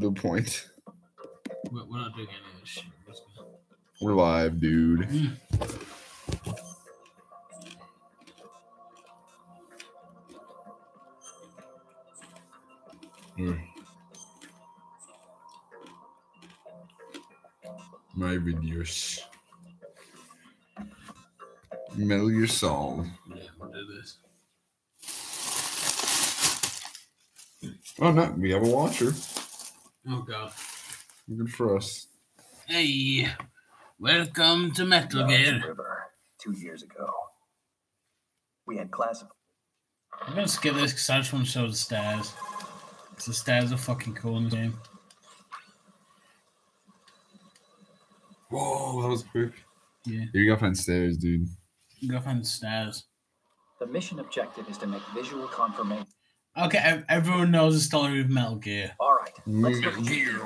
Good point. We're not doing any of this shit. We're live, dude. My videos. Metal Gear Solid. Yeah, we'll do this. Oh, no, we have a watcher. Oh, God. Good for us. Hey, welcome to Metal Gear. River 2 years ago. We had classified. I'm going to skip this because I just want to show the stairs. Because the stairs are fucking cool in the game. Whoa, that was quick. Yeah. Here you gotta find stairs, dude. You go find the stairs. The mission objective is to make visual confirmation. Okay, everyone knows the story of Metal Gear. All right, let's look at Zane,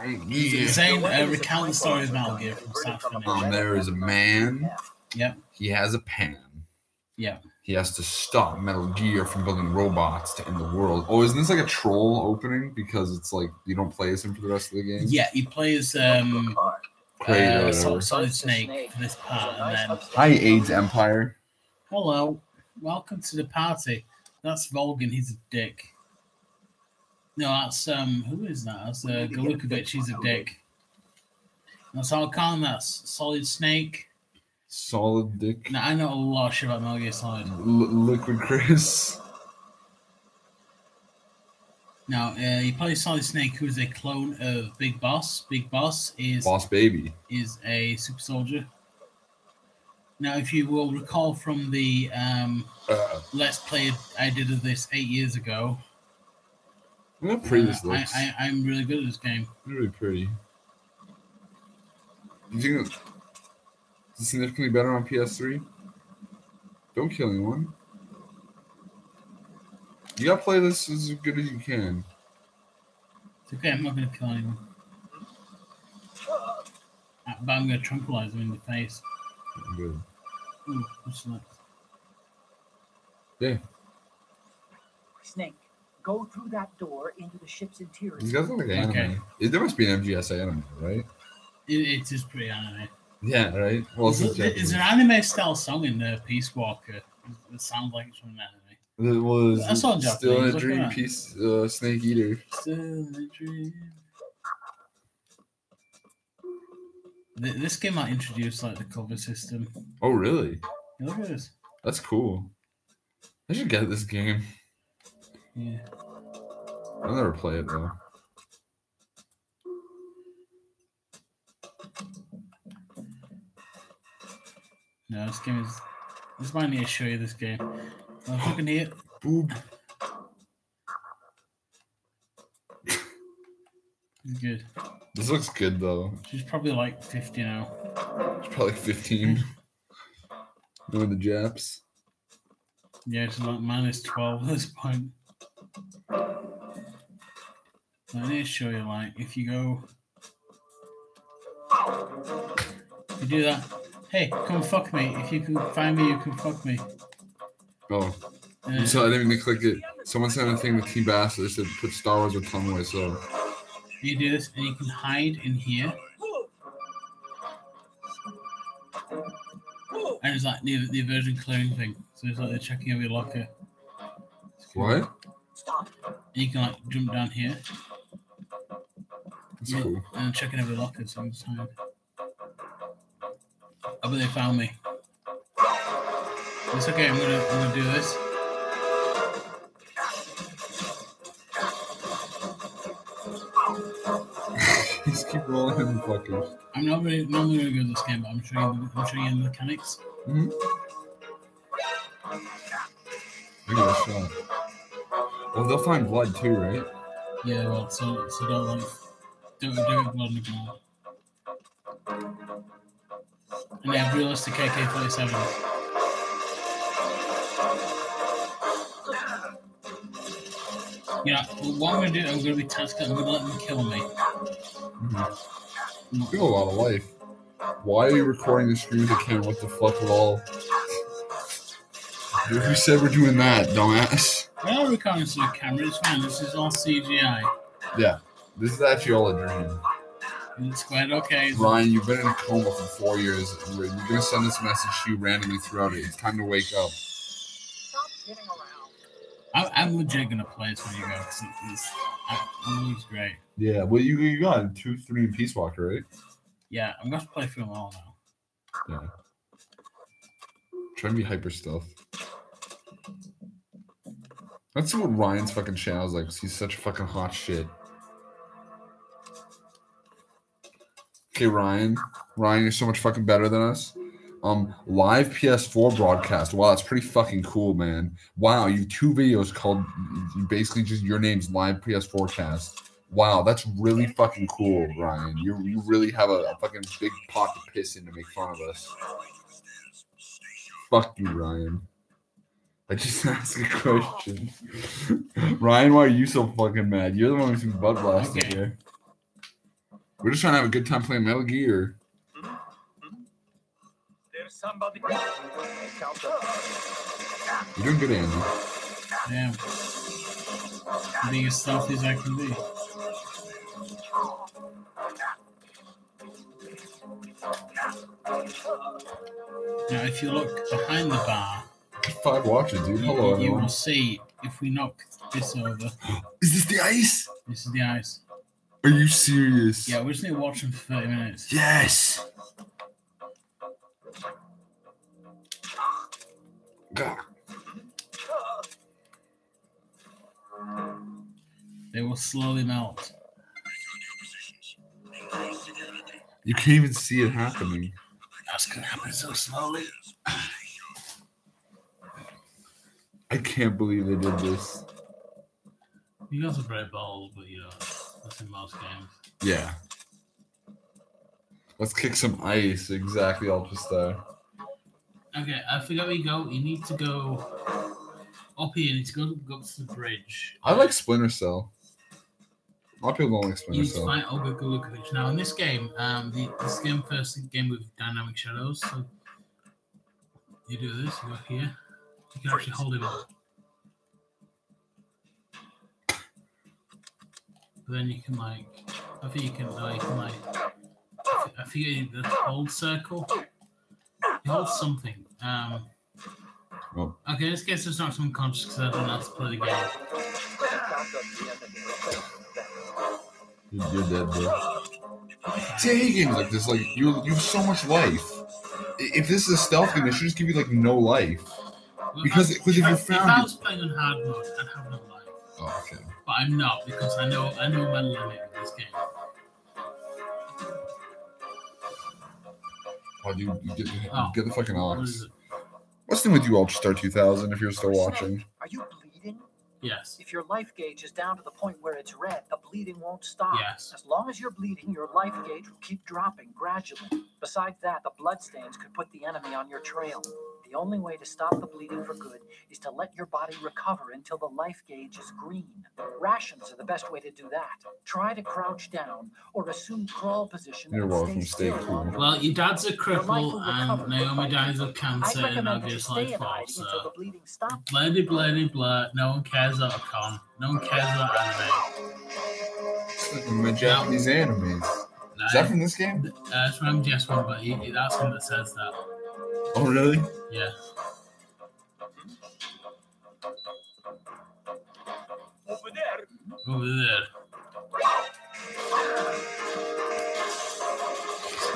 recount the story of Metal Gear from start to finish. There is a man. Yep. He has a pan. Yep. He has to stop Metal Gear from building robots to end the world. Oh, isn't this like a troll opening? Because it's like you don't play as him for the rest of the game? Yeah, he plays Solid Snake for this part. And then, hi, AIDS Empire. hello, welcome to the party. That's Volgan, he's a dick. No, that's, who is that? That's Galukovich, he's a dick. That's all I call him, that's Solid Snake. Solid Dick. Now, I know a lot of shit about Metal Gear Solid. Liquid Chris. Now, he plays Solid Snake, who is a clone of Big Boss. Big Boss is Boss Baby. Is a super soldier. Now, if you will recall from the Let's Play I did of this 8 years ago, Look how pretty this looks. I'm really good at this game. Really pretty. You think it's significantly better on PS3? Don't kill anyone. You gotta play this as good as you can. It's okay, I'm not gonna kill anyone. But I'm gonna tranquilize him in the face. Good. Ooh, what's that? Yeah. Snake, go through that door into the ship's interior. These guys look like anime. Okay. There must be an MGS anime, right? It is pretty anime. Yeah, right? Well, Is there an anime style song in Peace Walker? It sounds like it's from an anime. It was I saw Still in Japanese. a Dream Look at Piece, Snake Eater. Still in a dream. This game might introduce like the cover system. Oh, really? Yeah, look at this. That's cool. I should get this game. Yeah. I'll never play it, though. No, this game is. This might need to show you this game. I'm fucking here. Boob. It's good. This looks good, though. She's probably like 50 now. It's probably like 15. Knowing the Japs. Yeah, she's like minus 12 at this point. I need to show you, like, if you go. You do that. Hey, come fuck me. If you can find me, you can fuck me. Oh. So I didn't even click it. Someone sent a thing with Team Bass. They said put Star Wars with Tongue so. You do this, and you can hide in here. And it's like the version clearing thing. So it's like they're checking over your locker. What? And you can like jump down here. That's cool. And checking over the locker, so I'm just hide. Oh, but they found me. It's okay, I'm gonna do this. Just keep rolling them fuckers. I'm not really normally really good at this game, but I'm showing you the mechanics. Mm-hmm. Give it a shot. Well, they'll find blood too, right? Yeah, well, so don't like don't do it blood and blood. And they have realistic AK-47s. You know, what I'm going to do, I'm going to be tactical, I'm going to let them kill me. You feel a lot of life. Why are you recording the screen with the camera? What the fuck, lol? Who said we're doing that, dumbass? We're not recording to the camera, it's fine, this is all CGI. Yeah. This is actually all a dream. It's quite okay. Ryan, you've been in a coma for 4 years. We're gonna send this message to you randomly throughout it. It's time to wake up. Stop kidding around. I'm legit gonna play this when you go. Cause it looks great. Yeah, well, you got 2, 3 in Peace Walker, right? Yeah, I'm gonna play through them all now. Yeah. Try and be hyper stealth. Let's see what Ryan's fucking channel is like. 'Cause he's such a fucking hot shit. Okay, Ryan, you're so much fucking better than us. Live PS4 broadcast. Wow, that's pretty fucking cool, man. Wow, you have 2 videos called basically just your name's live PS4 cast. Wow, that's really fucking cool, Ryan. You really have a fucking big pot to piss in to make fun of us. Fuck you, Ryan. I just asked a question. Ryan, why are you so fucking mad? You're the one who's been butt blasted here. We're just trying to have a good time playing Metal Gear. There's somebody. You're doing good, Andy. Damn. Being as stealthy as I can be. Now, if you look behind the bar, 5 watches, dude. Hello, you everyone. will see if we knock this over. Is this the ice? This is the ice. Are you serious? Yeah, we just need to watch them for 30 minutes. Yes. God. They will slowly melt. You can't even see it happening. That's gonna happen so slowly. I can't believe they did this. You guys are very bold, but you know, that's in most games. Yeah. Let's kick some ice. Exactly, Ultrastar. Okay, I forgot where you go. You need to go up here. You need to go up to the bridge. I like Splinter Cell. A lot of people don't like You Splinter need to Cell. find Olga Gulukovic. Now, in this game, this game first game with dynamic shadows. So you do this. You go here. You can actually hold him up. But then you can like, I think you can like, I think the hold circle. You hold something. Well, Okay, in this case, it's not unconscious because I don't know how to play the game. you're dead, bro. See, I hate games like this. Like, you have so much life. If this is a stealth game, they should just give you, like, no life. Well, Because if you if I found was playing on hard mode, I'd have no life. Oh, okay. But I'm not because I know my limit with this game. Oh, dude, you Oh, get the fucking What ox. is it? What's the thing with you, Ultrastar 2000, if you're still watching? Are you bleeding? Yes. If your life gauge is down to the point where it's red, the bleeding won't stop. Yes. As long as you're bleeding, your life gauge will keep dropping gradually. Besides that, the bloodstains could put the enemy on your trail. The only way to stop the bleeding for good is to let your body recover until the life gauge is green. Rations are the best way to do that. Try to crouch down or assume crawl position. You're and welcome, stay stay still cool. longer. Well, your dad's a Your life cripple will and recover Naomi bit by dies bit. of cancer I'd and recommend that'll that be you his stay life in fault. hiding until So, the bleeding stops. bloody, bloody, blood. No one cares about a con. No one cares about anime. It's like the Japanese animes. Is that from this game? It's from MGS one, but that's him that says that. Oh, really? Yeah. Over there. Over there.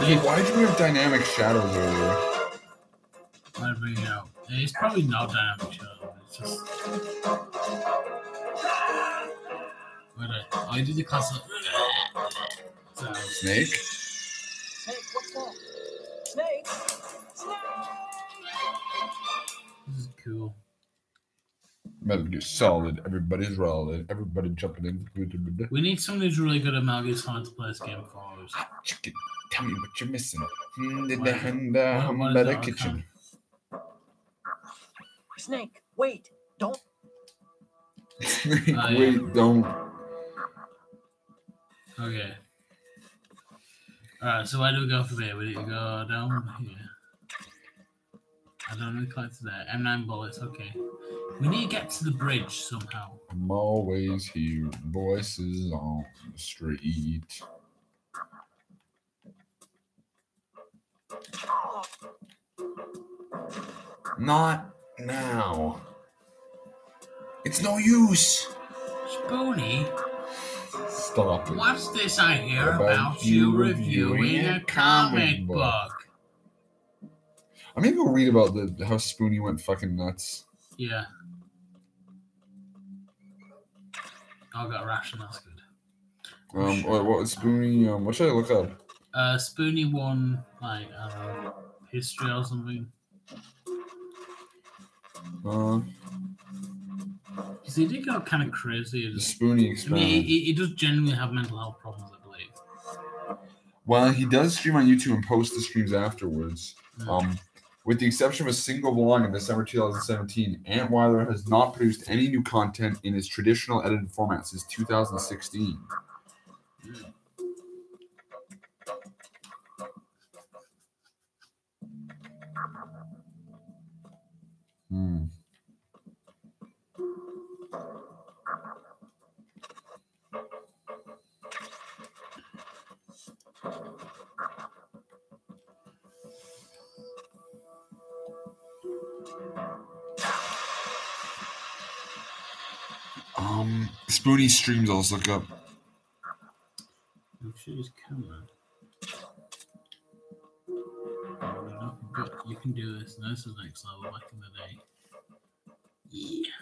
Okay, why did you have dynamic shadows earlier? I'll bring it out. It's probably not dynamic shadow. It's just. I do the classic. Sound. Snake? Snake, what's that? Snake! Snake! This is cool. Metal Gear Solid. Everybody's rolling. Everybody jumping in. We need someone who's really good at Metal Gear Solid to play this game for us. Chicken. Tell me what you're missing. In What is the that? kitchen. Snake, wait! Don't. Snake, yeah. wait, don't. Okay. Alright, so where do we go from here? We need to go down here. I don't know collected there. M9 bullets, okay. We need to get to the bridge somehow. I'm always hearing voices on the street. Not now. It's no use. Spoonie, Stop it. what's this I hear about you reviewing a comic book? I'm gonna go read about how Spoonie went fucking nuts. Yeah. I got a ration, that's good. What Spoonie? What should I look up? Spoonie won, like, I don't know, history or something. Because he did go kind of crazy. The Spoonie I experiment. mean, he does genuinely have mental health problems, I believe. Well, he does stream on YouTube and post the streams afterwards. With the exception of a single vlog in December 2017, Antweiler has not produced any new content in its traditional edited format since 2016. Spoonie streams, I'll look up. I'm sure his camera. But you can do this. No, this is next level back in the day. Yeah.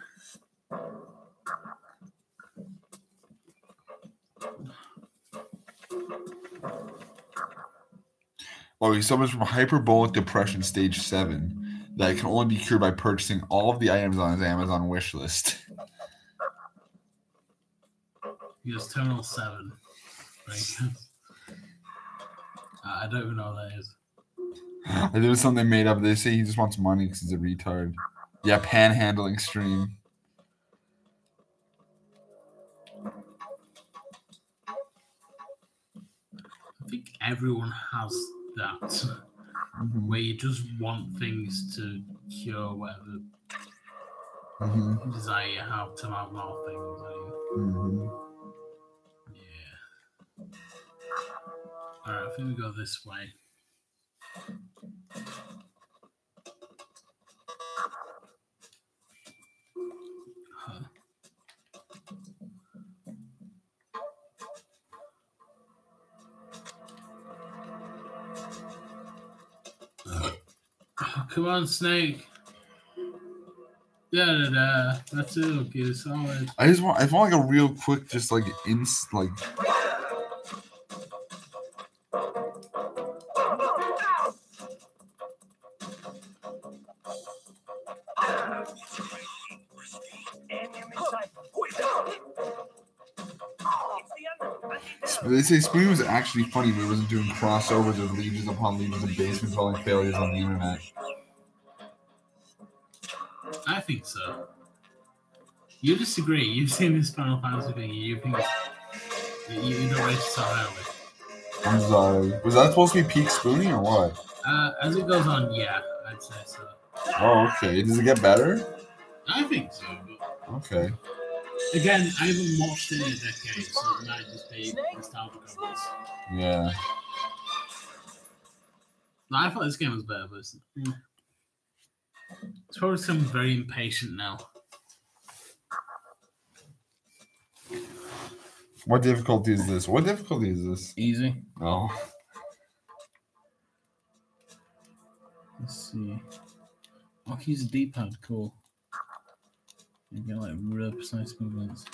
Oh, he suffers from hyperbolic depression stage 7 that can only be cured by purchasing all of the items on his Amazon wish list. He has Terminal 7. Right? I don't even know what that is. There was something made up. They say he just wants money because he's a retard. Yeah, panhandling stream. I think everyone has that. Where you just want things to cure whatever desire you have to have more things. Yeah. Alright, I think we go this way. Huh. Come on, Snake. Da. That's it. Okay, solid. I want like a real quick, just like like. They say Spoonie was actually funny, but he wasn't doing crossovers of legions upon legions of basement dwelling failures on the internet. I think so. You disagree. You've seen this Final Fantasy thing. You think you don't rate it so highly. I'm sorry. Was that supposed to be peak Spoonie or what? As it goes on, yeah, I'd say so. Oh, okay. Does it get better? I think so. But okay. Again, I haven't watched it in a decade, so it might just be nostalgic of this. Yeah. No, I thought this game was better, but it's probably someone very impatient now. What difficulty is this? What difficulty is this? Easy. Oh. Let's see. I can use a D-pad. Cool. You get like real precise movements.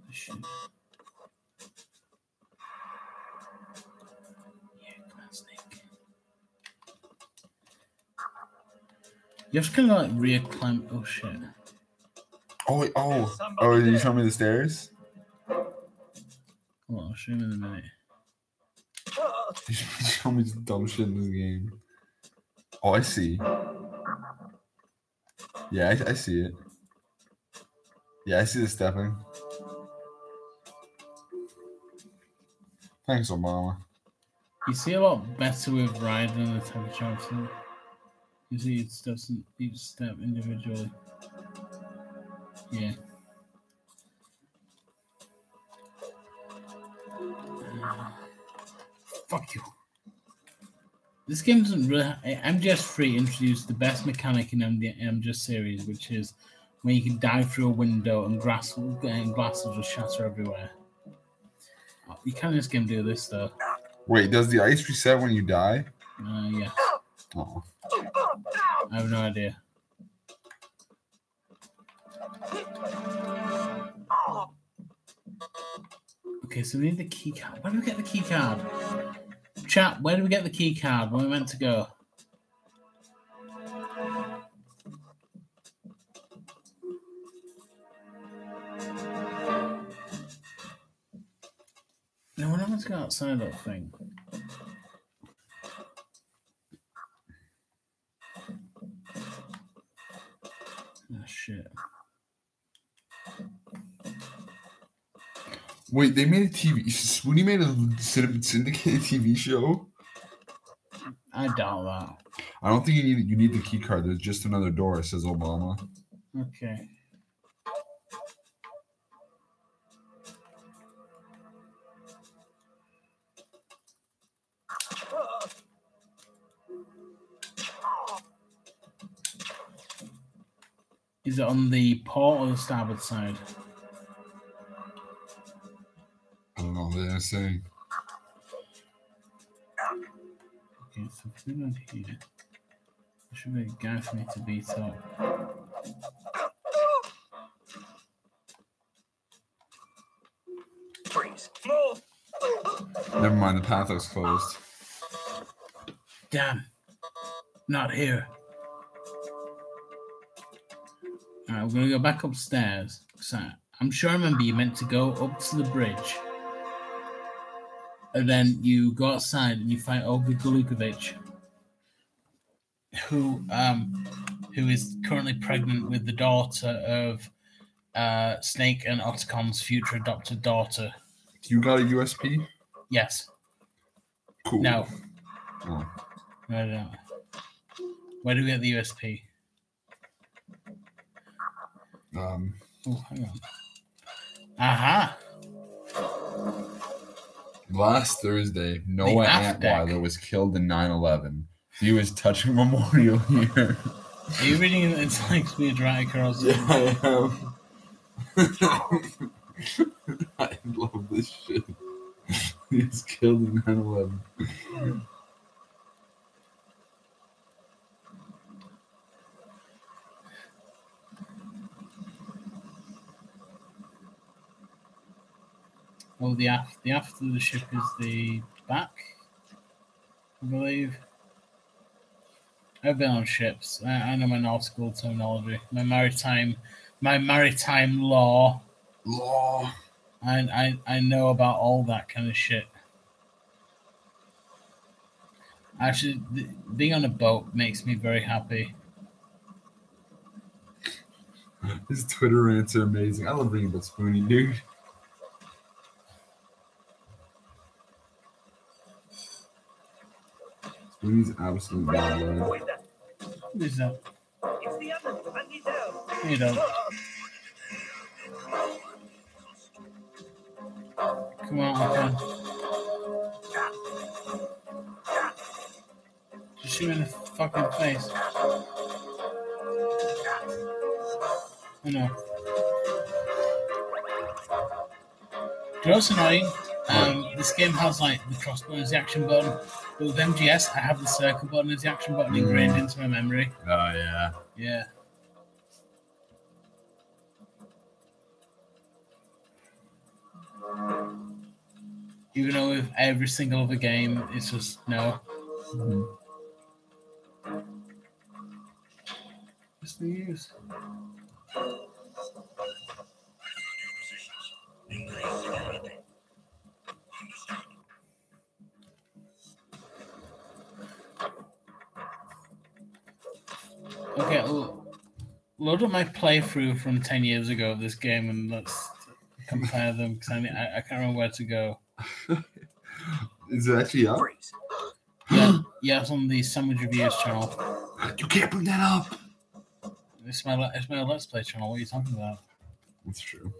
Shit. Yeah, come on, Snake. You have to kind of like rear climb. Oh shit. Oh, wait, oh, did you show me the stairs? Well, I'll show you in a minute. You show me some dumb shit in this game. Oh, I see. Yeah, I see it. Yeah, I see the stepping. Thanks, Obama. You see a lot better with Ride than the temperature. You see, it doesn't each step individually. Yeah. Fuck you. This game doesn't really. MGS3 introduced the best mechanic in the MGS series, which is when you can dive through a window and glass will just shatter everywhere. You can't in this game do this though. Wait, does the ice reset when you die? Yeah. Oh. I have no idea. Okay, so we need the key card. Where do we get the key card? Chat, where do we get the key card? Where are we meant to go? No, we're not meant to go outside that thing. Oh, shit. Wait, they made a TV. Spoonie made a syndicated TV show? I doubt that. I don't think you need the key card. There's just another door, says Obama. Okay. Is it on the port or the starboard side? I don't know. They're saying. Okay, so if we go here, there should be a guy for me to beat up. Freeze. Never mind. The path looks closed. Damn. Not here. Alright, we're gonna go back upstairs. So I'm sure I remember you meant to go up to the bridge. And then you go outside and you fight Olga Galukovich, who is currently pregnant with the daughter of Snake and Otacom's future adopted daughter. You got a USP? Yes. Cool. No. Oh. No, I don't. Where do we get the USP? Oh, hang on. Aha! Last Thursday, Noah Antweiler was killed in 9/11. He was touching memorial here. Are you reading it? It's like Speed Radical or something? Yeah, I am. I love this shit. He was killed in 9/11. Well, the aft of the ship is the back, I believe. I've been on ships. I know my nautical terminology, my maritime law. I know about all that kind of shit. Actually, being on a boat makes me very happy. His Twitter rants are amazing. I love reading about Spoonie, dude. Spoonie's absolute bad lad. What is that? It's the oven. I need help. You don't. Come on, okay. Just shoot me in the fucking face. Oh no. You know what's annoying? This game has like the cross button as the action button, but with MGS, I have the circle button as the action button ingrained into my memory. Oh, yeah. Yeah. Even though with every single other game, it's just no. Mm-hmm. What's the use? Okay, load up my playthrough from 10 years ago of this game and let's compare them because I can't remember where to go. Is it actually up? Freeze. Yeah, it's on the Sandwich Reviews channel. You can't bring that up. It's my Let's Play channel. What are you talking about? That's true.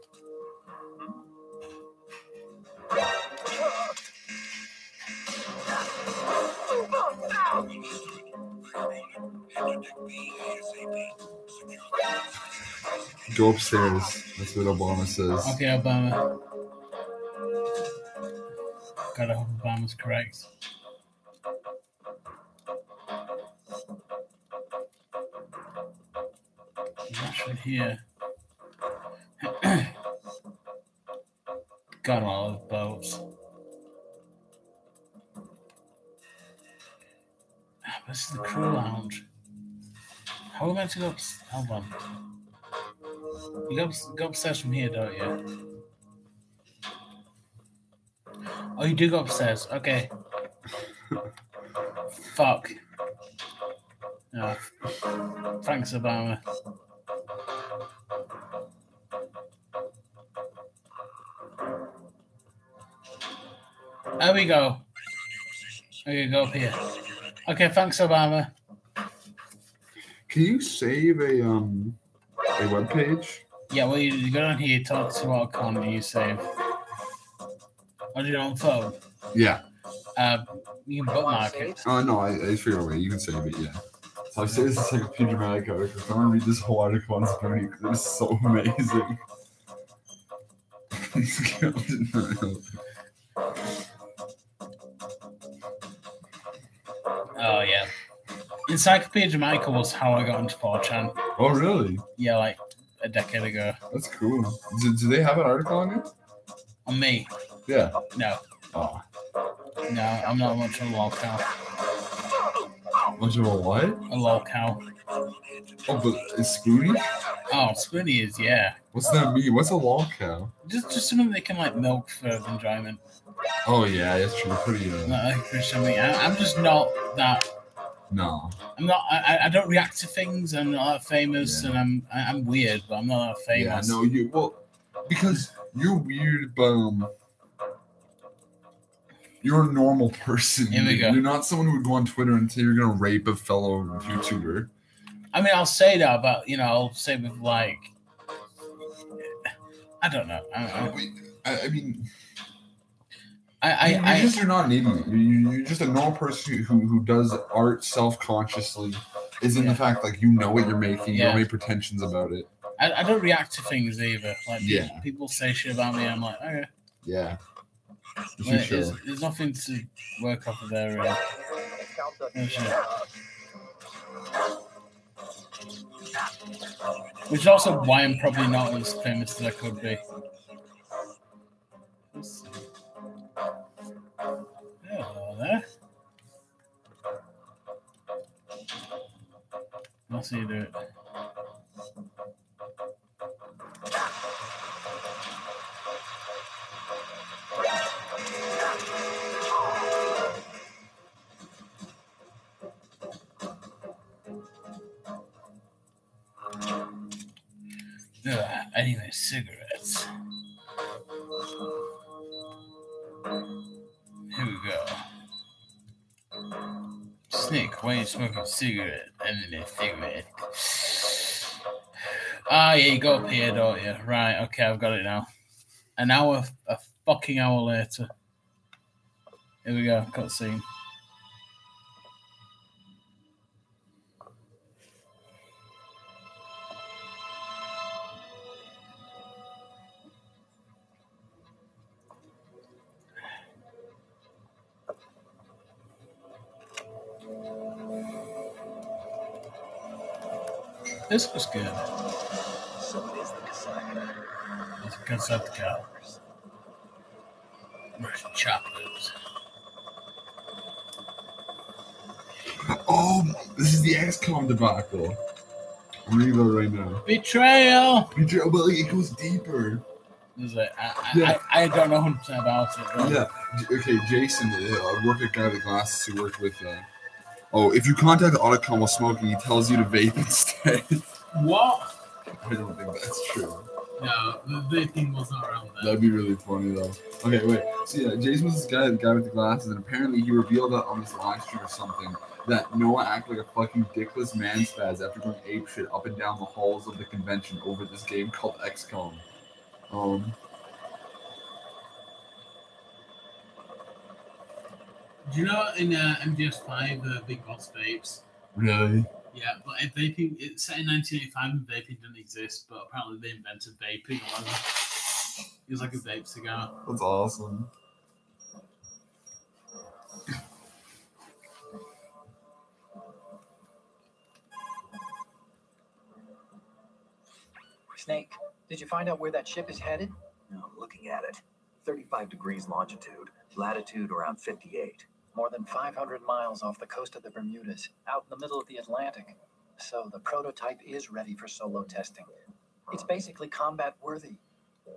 Go upstairs. That's what Obama says. Okay, Obama. Gotta hope Obama's correct. Actually, here. Got all of boats. This is the crew lounge. How are we meant to go? Hold on. You go upstairs from here, don't you? Oh, you do go upstairs. Okay. Fuck. No. Thanks, Obama. There we go. Okay, go up here. Okay, thanks, Obama. Can you save a web page? Yeah, well, you go down here, talk to our account, and you save. On your own phone. Yeah. You can bookmark it. No, I figured a way. You can save it, yeah. So I say this is like a few dramatic article. I want to read this whole article on Spoony because it's so amazing. Oh, yeah. Encyclopedia Jamaica was how I got into 4chan. Oh, really? Yeah, like a decade ago. That's cool. Do they have an article on you? On me? Yeah. No. Oh. No, I'm not much of a lolcow. Much of a what? A lolcow. Oh, but it's Spoony? Oh, Spoony is, yeah. What's that mean? What's a lol cow? Just something they can, like, milk for enjoyment. Oh, yeah, that's true. Pretty, Not like for something. I'm just not that... No. I'm not. I don't react to things. I'm not that famous, Yeah. and I'm weird, but I'm not that famous. Yeah, no, because you're weird, but you're a normal person. Here we go. You're not someone who would go on Twitter and say you're gonna rape a fellow YouTuber. I mean, I'll say that, but I'll say with like, I don't know. I mean. You're not an idiot. You're just a normal person who does art self-consciously. Is in the fact like you know what you're making. You don't make pretensions about it. I don't react to things either. Like Yeah. people say shit about me. I'm like, okay. Yeah. Like, there's nothing to work off of there. Really. Which is also why I'm probably not as famous as I could be. Hello there. I'll see you do it. I need my cigarettes. Here we go. Snake, why are you smoking a cigarette? And then a cigarette. Ah, yeah, you go up here, don't you? Right, okay, I've got it now. An hour, a fucking hour later. Here we go, cutscene. This was good. So it is the Messiah. It's a concept car. Where's the chocolate? Oh, this is the XCOM debacle. I'm reading it right now. Betrayal! Betrayal, but like, it goes deeper. I don't know 100% about it. But... Yeah. Okay, Jason, I work at a guy with glasses who worked with. If you contact the Autocom while smoking, he tells you to vape instead. What? I don't think that's true. No, the thing was not around there. That'd be really funny though. Okay, wait. So yeah, Jason was this guy, the guy with the glasses, and apparently he revealed that on this live stream or something that Noah acted like a fucking dickless man spaz after going apeshit up and down the halls of the convention over this game called XCOM. Do you know in MGS 5 Big Boss vapes? Really? Yeah, but vaping, it's set in 1985 and vaping didn't exist, but apparently they invented vaping. It was like a vape cigar. That's awesome. Snake, did you find out where that ship is headed? No, looking at it. 35 degrees longitude, latitude around 58. More than 500 miles off the coast of the Bermudas, out in the middle of the Atlantic. So the prototype is ready for solo testing. It's basically combat worthy.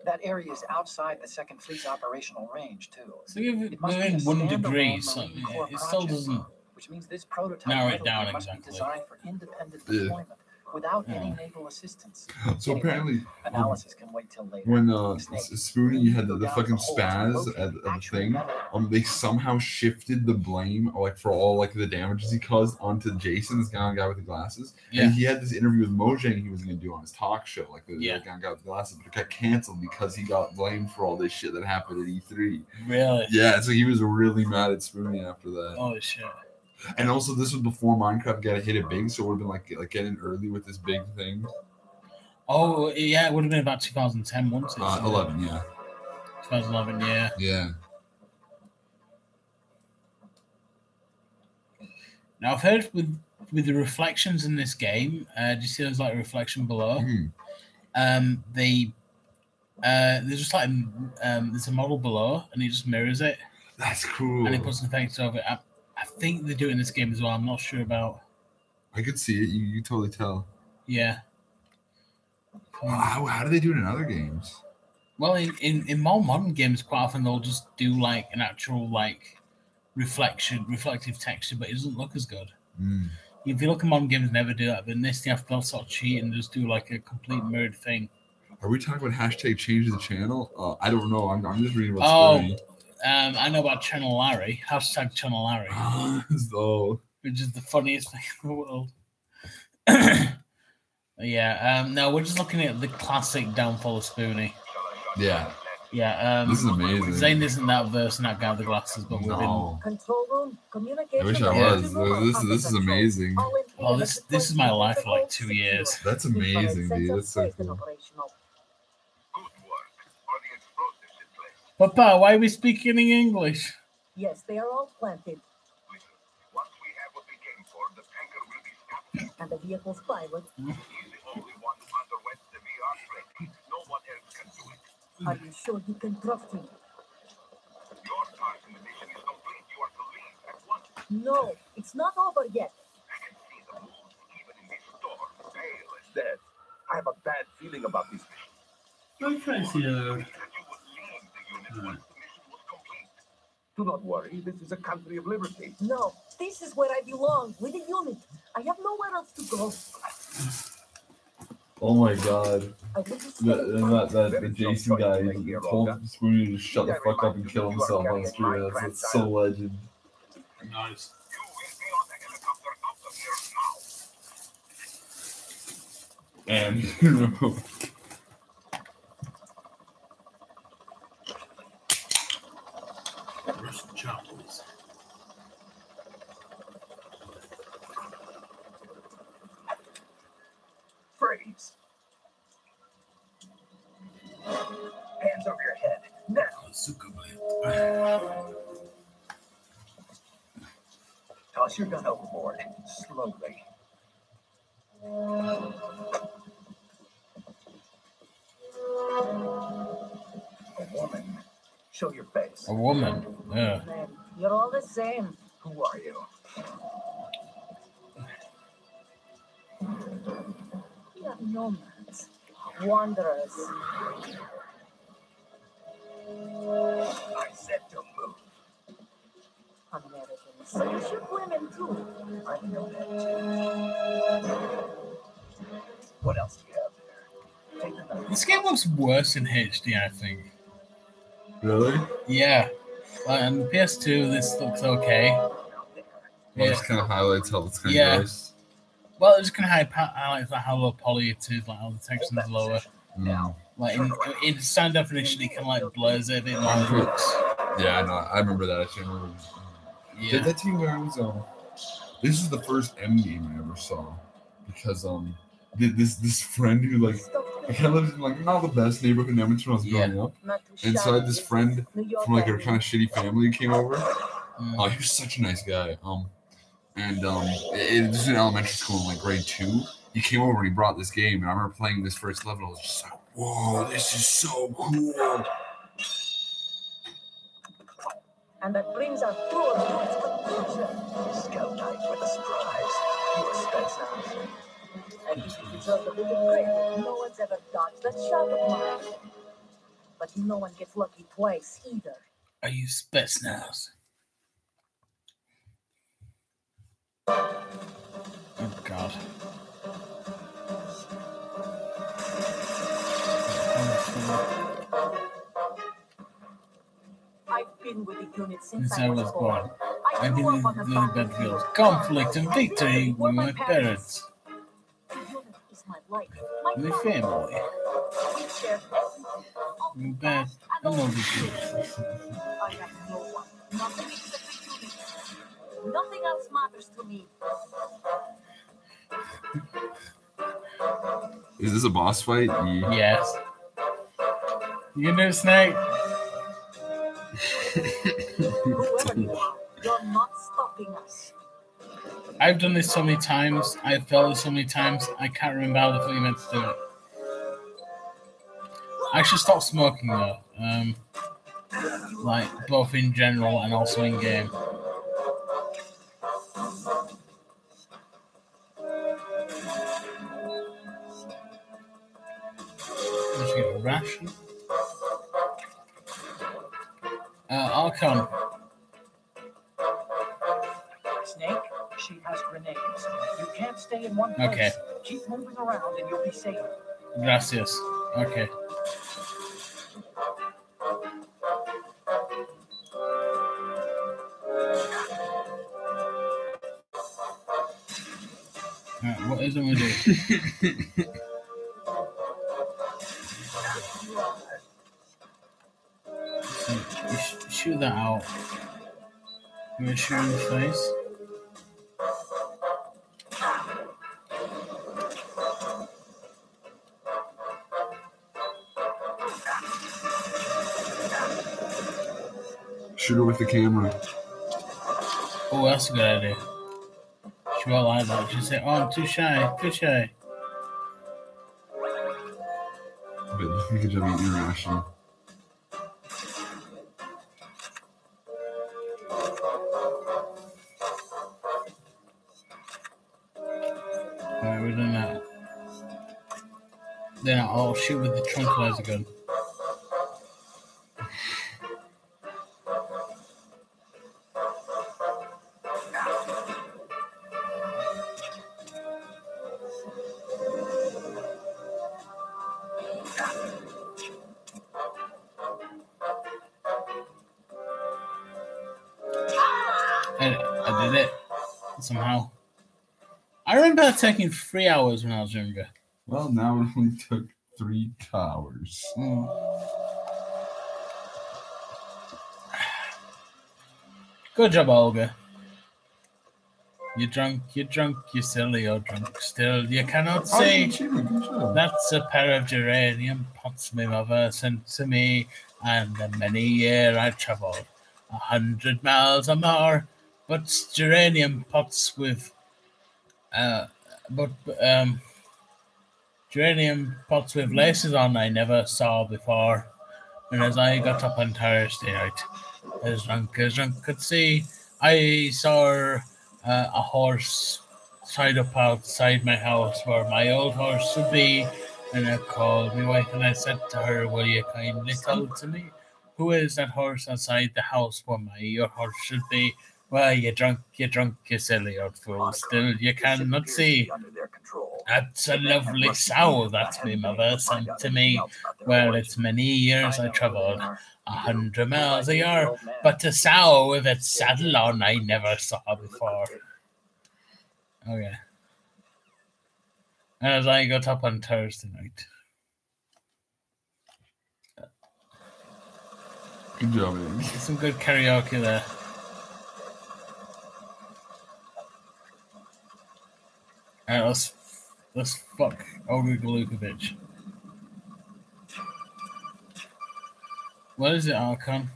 That area is outside the Second Fleet's operational range, too. So if It must be a within 1 standalone degree, Marine Corps it still project, doesn't. which means this prototype narrow it down must exactly. be designed for independent Yeah. deployment without any Yeah. naval assistance. So Anyway, apparently, analysis can wait till later. when Snake, Spoony had the go down fucking the hole spaz to locate at the the actual thing, metal. they somehow shifted the blame like for all like the damages he caused onto Jason, this guy with the glasses. Yeah. And he had this interview with Mojang he was gonna do on his talk show, like the Yeah. guy with the glasses, but it got canceled because he got blamed for all this shit that happened at E3. Really? Yeah, so he was really mad at Spoony after that. Holy shit. And also, this was before Minecraft got hit it big, so it would have been like getting early with this big thing. Oh, yeah, it would have been about 2010, wouldn't it? 11, yeah. 2011, yeah. Yeah. Now, I've heard with the reflections in this game, do you see there's like a reflection below? Mhm. There's just like there's a model below, and it just mirrors it, That's cool. and it puts an effect over it. I think they do it in this game as well. I'm not sure about. I could see it. You totally tell. Yeah. How do they do it in other games? Well, in more modern games, quite often they'll just do like an actual like reflective texture, but it doesn't look as good. If you look at modern games, never do that. But in this, you have to sort of cheat and just do like a complete mirrored thing. Are we talking about hashtag change the channel? I don't know. I'm just reading about Spoony. I know about Channel Larry. Hashtag Channel Larry. So, Which is the funniest thing in the world. Yeah. No, we're just looking at the classic downfall of Spoony. yeah. Yeah. This is amazing. Zane isn't that verse and that guy with the glasses, but we've been. No. Control room, communication. I wish I was. This is amazing. Oh, this is my life for like 2 years. That's amazing, dude. That's so cool. Good work. Are the explosives in place? Papa, why are we speaking in English? Yes, they are all planted, Listen, once we have what we came for, the tanker will be stopped. and the vehicle's pilot. He's the only one who underwent the VR training. No one else can do it. Are you sure you can trust him? Your part in the mission is complete. You are to leave at once. No, it's not over yet. I can see the mood even in this store. Pale as death. I have a bad feeling about this mission. I'm crazy, That though. you would leave the unit once the mission was complete. Do not worry. This is a country of liberty. No, this is where I belong, with the unit. I have nowhere else to go. Oh my god. I will just The Jason guy told Spoony to shut the fuck up and kill himself on screen. That's so legend. Nice. You will be on the helicopter out of here now. And Russian chapels. Freeze. Hands over your head. Now. Toss your gun overboard. Slowly. A woman. Show your face. A woman. Yeah. Man, you're all the same. Who are you? We are nomads, wanderers. I said to move. Americans. You shoot women too. I know that. What else do you have there? Take the knife. This game looks worse in HD, I think. Really? Yeah. On the PS2, this looks okay. Well, this kind of highlights how it's kind of Yeah. gross. Well, it's kind of highlights how low poly it is, like how the texture's lower. Mm. Like in sound definition, it kind of like blurs it a bit more. It looks. Yeah, I know. I remember that. Actually, I remember. Yeah. Did that team where I was this is the first M game I ever saw because this friend who like I kind of lived in like not the best neighborhood in Edmonton when I was growing up, and so I had this friend from like a kind of shitty family who came over. Oh, he was such a nice guy. This was in elementary school in like grade 2. He came over and he brought this game, and I remember playing this first level. I was just like, "Whoa, this is so cool!" And that brings our tour to its conclusion. Scout night with a surprise. You expect something. And you deserve a bit of credit. No one's ever dodged a shot of mine. But no one gets lucky twice either. Are you Spetsnaz? Oh God. I've been with the unit since Since I was born. I I've been grew in up on the the farm. battlefield, conflict and victory with my parents, The unit is my life, my my family. We share everything. All the Bad, past I and know all the the truth. future. I have no one, nothing except the unit. Nothing else matters to me. Is this a boss fight? Yeah. Yes. You know, Snake. Whoever you are, you're not stopping us. I've done this so many times. I've failed this so many times. I can't remember how the fuck you meant to do it. I should stop smoking though. Like both in general and also in game. Let's get a ration. Archon. Snake, she has grenades. You can't stay in one place. Okay. Keep moving around and you'll be safe. Gracias. Okay. Alright, what is it we do? So you shoot that out. You want to shoot in the face? Shoot her with the camera. Oh, that's a good idea. She won't like that. She'll say, "Oh, I'm too shy, too shy." But you could just be international. Alright, we're doing that. Then I'll shoot with the tranquilizer gun. I did it somehow. I remember that taking 3 hours when I was younger. Well, now it only took 3 hours. Good job, Olga. You're drunk, you're silly, you're drunk still. You cannot say that's a pair of geranium pots my mother sent to me, and the many year I travelled 100 miles or more. But geranium pots with geranium pots with laces on I never saw before. And as I got up on Thursday night, as drunk could see, I saw a horse tied up outside my house where my old horse should be. And I called my wife and I said to her, "Will you kindly tell to me who is that horse outside the house where your horse should be?" Well, you're drunk, you silly old fool. Still, you cannot see. Under their control. That's a lovely sow, that's me mother sent to me. Well, it's many years I travelled, 100 miles a year, but a sow with its saddle on I never saw before. Oh, yeah. As I got up on Thursday night. Good job, man. Some good karaoke there. Alright, let's fuck Olga Galukovic. What is it, Archon?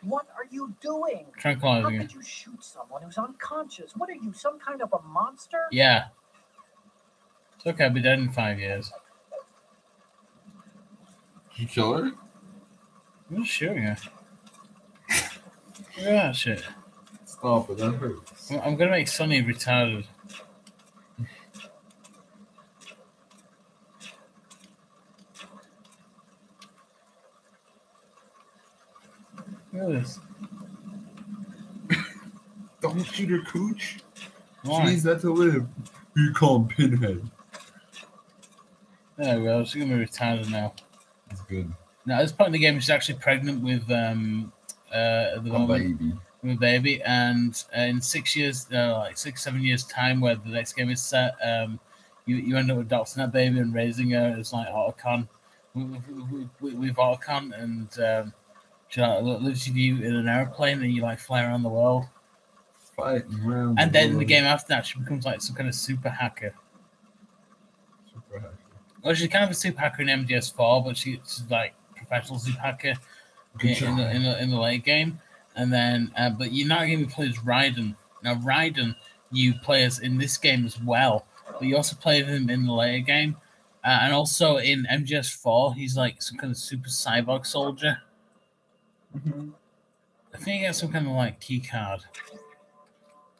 What are you doing? How Tranquilizing could it. you shoot someone who's unconscious? What are you, some kind of a monster? Yeah. It's okay, I'll be dead in 5 years. Did you kill her? I'm just shooting her. Look at that shit. Stop it, that hurts. I'm gonna make Sonny retarded. Look at this. Don't shoot her, cooch. Why? She needs that to live. You call him Pinhead. There we go. She's gonna be retarded now. That's good. Now, at this point in the game, she's actually pregnant with at the moment. Baby. With a baby, and in 6 years, like 7 years time, where the next game is set, you end up adopting that baby and raising her as like Otacon with Otacon, and she like lives with you in an airplane, and you like fly around the world. Fighting around. And then in the game after that, she becomes like some kind of super hacker. Super hacker. Well, she's kind of a super hacker in MGS4, but she's like professional super hacker in the late game. And then, but you're not going to play as Raiden. Now, Raiden, you play as in this game as well, but you also play him in the later game. And also in MGS4, he's like some kind of super cyborg soldier. Mm-hmm. I think he got some kind of like key card.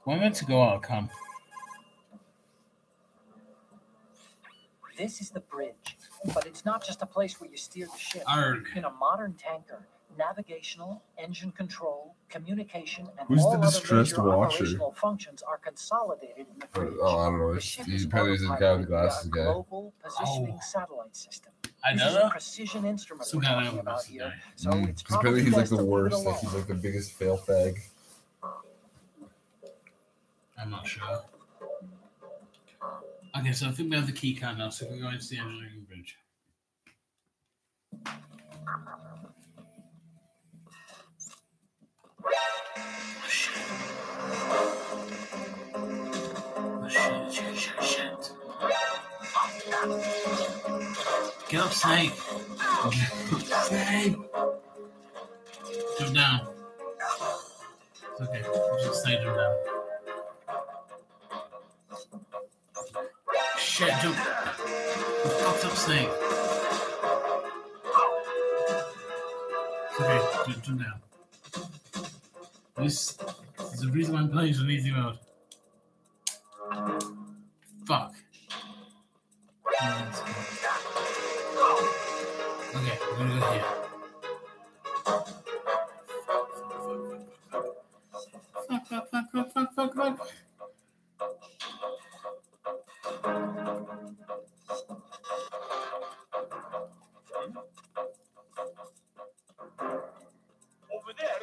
Where am I meant to go out, Con? This is the bridge, but it's not just a place where you steer the ship. Arg. In a modern tanker, navigational, engine control, communication, and Who's all the other distressed major watcher? operational functions are consolidated in the bridge. Oh, I don't know. The ship is He's probably the guy with autopilot the glasses via a guy. global positioning satellite system. I This know is a that. precision instrument Some we're guy talking with about glasses here, guy. so it's Because apparently he's like best the to leave it worst. Like alone. he's like the biggest fail fag. I'm not sure. Okay, so I think we have the key card now, so we can go into the engineering bridge. Shit. Get up, Snake. Snake. Jump down. It's okay. Just stay jump down. Shit, jump. You fucked up, Snake. It's okay. Jump down. This is the reason why I'm playing on easy mode. Fuck. Okay, we're gonna go here. Fuck. Over there.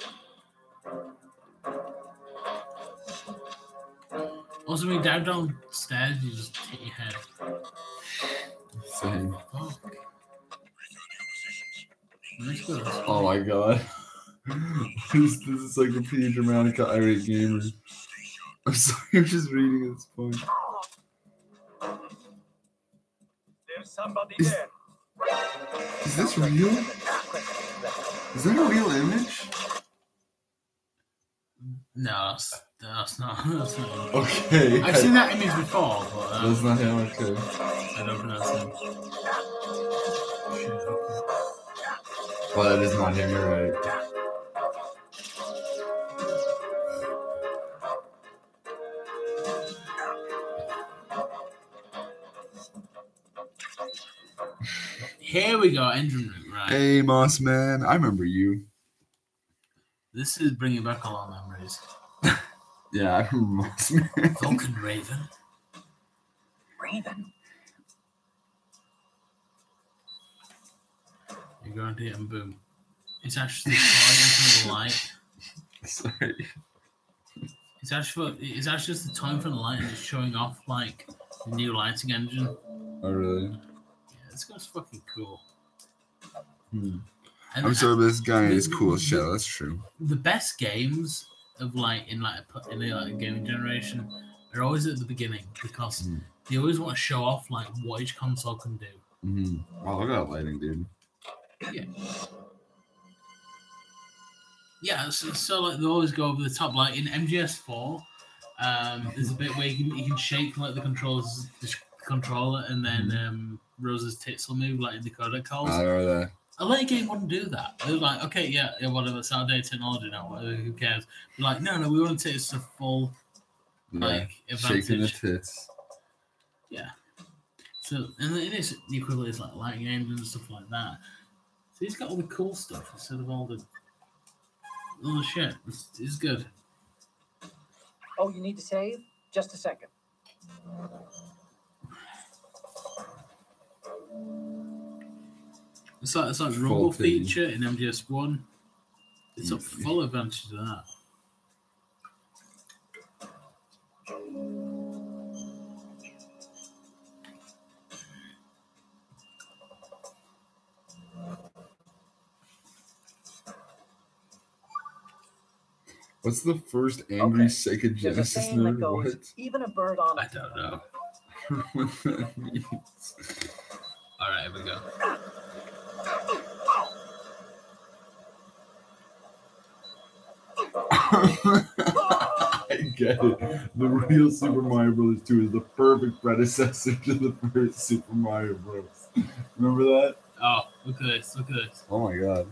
Also, when you dive downstairs, you just hit your head. Same. Fuck. Let's go. Oh my god. this is like the P Dramatica irate gamer. I'm sorry, I'm just reading at this point. There's somebody Is- there. Is this real? Is that a real image? No, that's not. That's not. Okay. I've seen that image before, but That's not him, okay. I don't think that's him. Shit, okay. Well, that is not him, you're right. Here we go, engine room, right? Hey, Moss Man, I remember you. This is bringing back a lot of memories. Yeah, I remember Mossman. Vulcan Raven. Raven. You go into it and boom. It's actually the light. Sorry. It's actually just the time for the light and it's showing off like the new lighting engine. Oh, really? Yeah, this guy's fucking cool. Hmm. And I'm sorry, but this guy is cool as shit. That's true. The best games of in a gaming generation are always at the beginning because they always want to show off like what each console can do. Mm-hmm. Wow, look at that lighting, dude. Yeah. Yeah, so like they always go over the top. Like in MGS 4, there's a bit where you can shake like the controller, and then Rose's tits will move like in the codec calls. I remember that. A late game wouldn't do that. They were like, okay, yeah, whatever, it's outdated technology now. Whatever, who cares? But like, no, we want tits to full like advantage. Shaking the tits. Yeah. So and it is the equivalent is like light games and stuff like that. So he's got all the cool stuff instead of all the shit. It's good. Oh, you need to save? Just a second. It's like rumble feature in MGS1. It's a full advantage of that. What's the first angry Sega There's a Genesis saying that nerd? goes, What? even a bird on I don't know. What that means? All right, here we go. I get it. The real Super Mario Bros. 2 is the perfect predecessor to the first Super Mario Bros. Remember that? Oh, look at this! Look at this! Oh my god.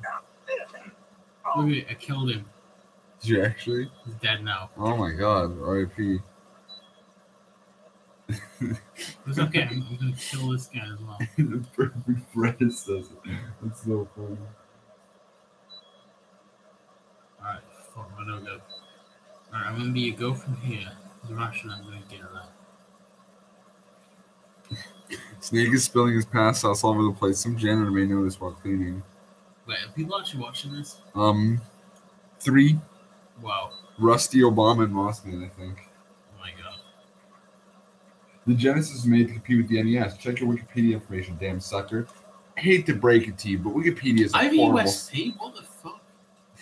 Look at it! I killed him. Did you actually? He's dead now. Oh my god. R.I.P. It's okay. I'm gonna kill this guy as well. The perfect predecessor. That's so funny. Alright, fuck, I know go. Alright, I'm gonna be a go from here. The Russian, I'm gonna get that. Snake is spilling his past sauce all over the place. Some janitor may notice while cleaning. Wait, are people actually watching this? 3. Wow. Rusty Obama and Mossman, I think. Oh my god. The Genesis was made to compete with the NES. Check your Wikipedia information, damn sucker. I hate to break it to you, but Wikipedia is horrible. IVUST? What the fuck?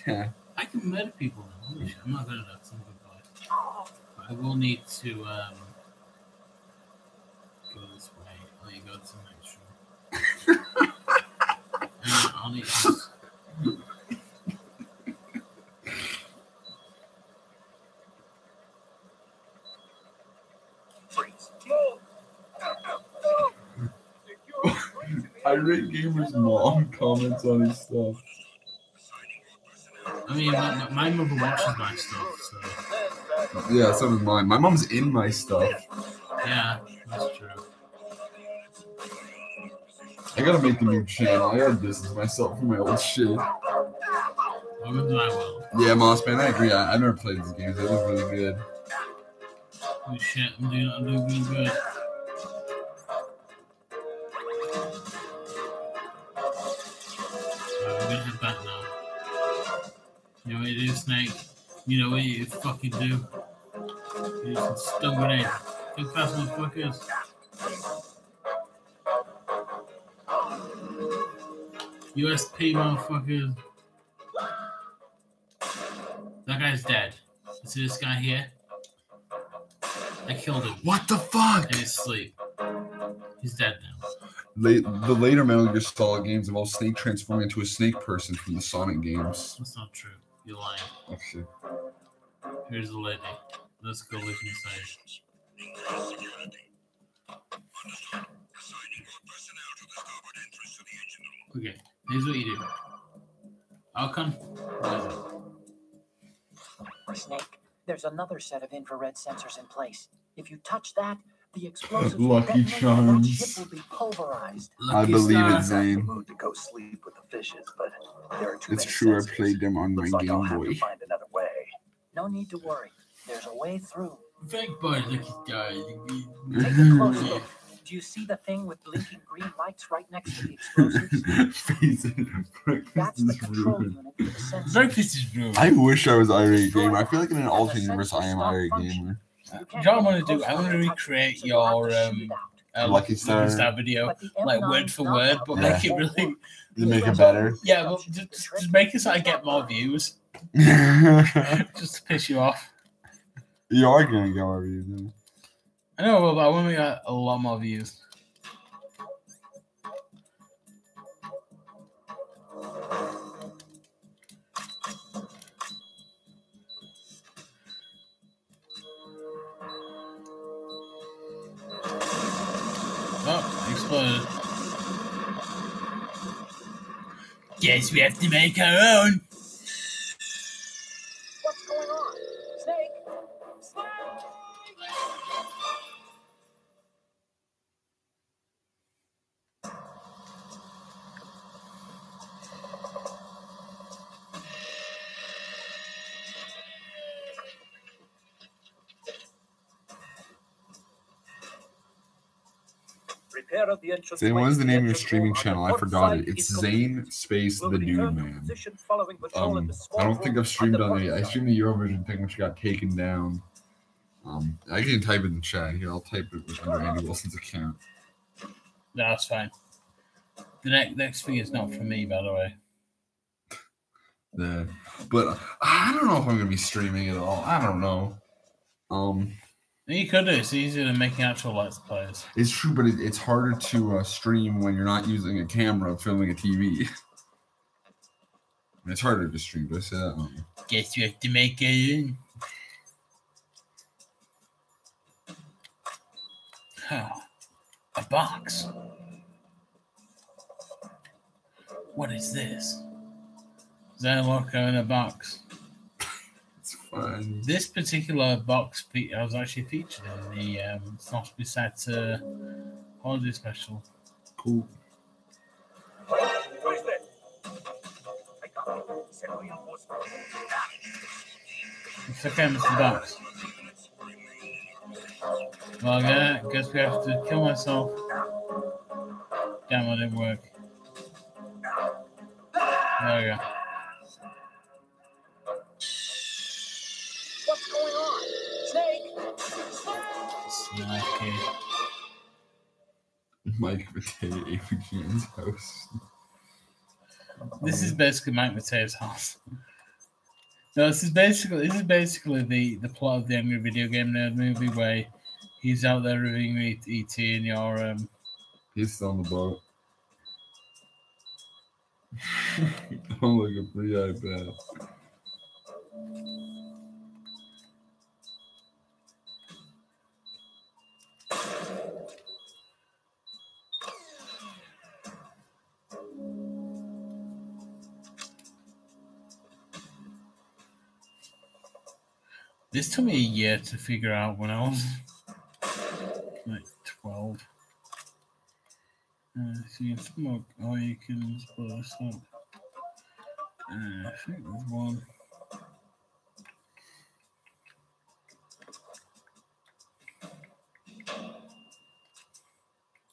Yeah. I can murder people now. Holy shit, I'm not gonna do that. But I will need to go this way. I'll let you go to the next room. I'll need to... Irate Gamer's mom comments on his stuff. I mean, my mother watches my stuff, so... Yeah, so does mine. My mom's in my stuff. Yeah, that's true. I gotta make a new channel. I gotta distance myself from my old shit. Welcome to my world. Yeah, Mossman, I agree. I never played these games. They look really good. Oh shit, I'm doing really good. I'm gonna head back now. You know what you do, Snake? You know what you fucking do? You some stun grenade. Think fast, motherfuckers. USP, motherfuckers. That guy's dead. You see this guy here? I killed him. What the fuck? In his sleep. He's dead now. The later Metal Gear Solid games involve Snake transforming into a snake person from the Sonic games. That's not true. You're lying. Actually. Here's the lady. Let's go live inside. Okay, here's what you do. Outcome. Snake, there's another set of infrared sensors in place. If you touch that, the explosives Lucky Charms. ship will be pulverized. I believe it, I'm in the Zane. mood to go sleep with the fishes, but There are too It's many true. I sensors. played them on my Looks like I'll Game have Boy. to find another way. No need to worry. There's a way through. Big boy, look at that. Take a close look. Do you see the thing with blinking green lights right next to the explosives? That's the control unit for the sensors. Breakfast is ruined. I wish I was irate gamer. I feel like in an alternate universe I am irate gamer. You can't What I get want to do, close I want to enough recreate so you'll have your to shoot it out. Lucky Star. video, But the like M9's word for not word, out but there. make it really. To make it better. Yeah, but just make it so I get more views, You just to piss you off. are gonna go over you. I know, but I want to get a lot more views. Oh, exploded. Guess we have to make our own. What's going on? Snake? Snake! Repair of the entrance. Zane, what is the name of your streaming channel? I forgot it. It's Zane Space the Dude Man. I don't think I've streamed on it. I streamed the Eurovision thing, which got taken down. I can type it in the chat here. I'll type it under Andy Wilson's account. No, that's fine. The next thing is not for me, by the way. Yeah, but I don't know if I'm gonna be streaming at all. I don't know. You could do. It's easier than making actual Let's Plays. It's true, but it's harder to stream when you're not using a camera, filming a TV. It's harder to stream. But I say that. Guess you have to make it. A box. What is this? Is that a locker in a box? It's fine. This particular box was actually featured in the Snosby Set holiday special. Cool. It's okay, Mr. Box. Well, I guess we have to kill myself. Damn, it didn't work. There we go. What's going on? Snake? Snarky. Mike Matei, APGN's house. This is basically Mike Matei's house. No, this is basically the plot of the Angry Video Game Nerd movie where he's out there reviewing ET and you're He's still on the boat. I'm like a free iPad. This took me a year to figure out when I was like 12. So you can smoke, or you can blow this up. I think there's one.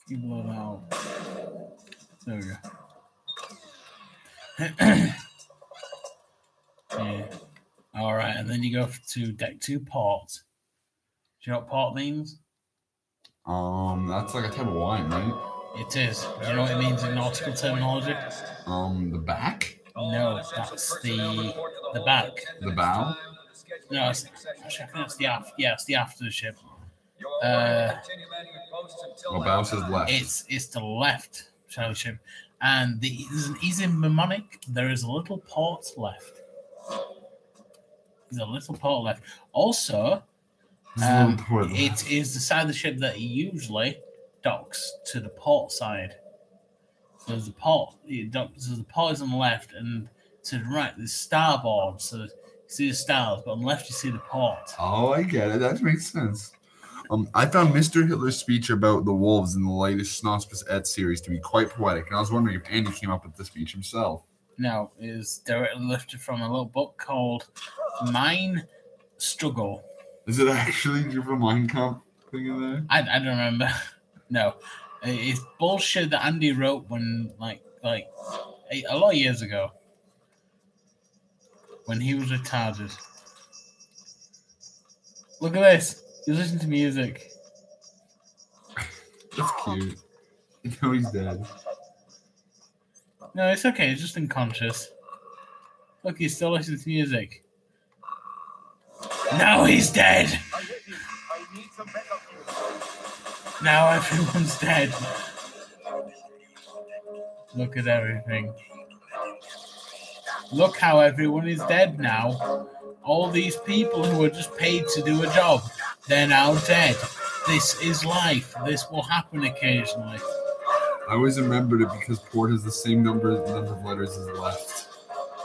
You blow that out. There we go. Yeah. All right, and then you go to deck 2 port. Do you know what port means? That's like a type of wine, right? It is. Do you know what it means in nautical terminology? The back? No, that's the back. The bow? No, actually, I think that's the aft. Yeah, it's the aft of the ship. Well, bow says left. It's the left side of the ship, and there's an easy mnemonic. There is a little port left. There's a little port left. Also, it is the side of the ship that usually docks to the port side. So there's the port. So the port is on the left, and to the right there's starboard. So you see the stars, but on the left you see the port. Oh, I get it. That makes sense. I found Mr. Hitler's speech about the wolves in the latest Snospus Et series to be quite poetic, and I was wondering if Andy came up with the speech himself. No, it is directly lifted from a little book called Mine Struggle. Is it actually the Mein Kampf thing in there? I don't remember. No, it's bullshit that Andy wrote when like a lot of years ago when he was retarded. Look at this. He's listening to music. That's cute. No, he's dead. No, it's okay. He's just unconscious. Look, he's still listening to music. Now he's dead. Now everyone's dead. Look at everything. Look how everyone is dead now. All these people who were just paid to do a job, they're now dead. This is life. This will happen occasionally. I always remembered it because Port has the same number of letters as left.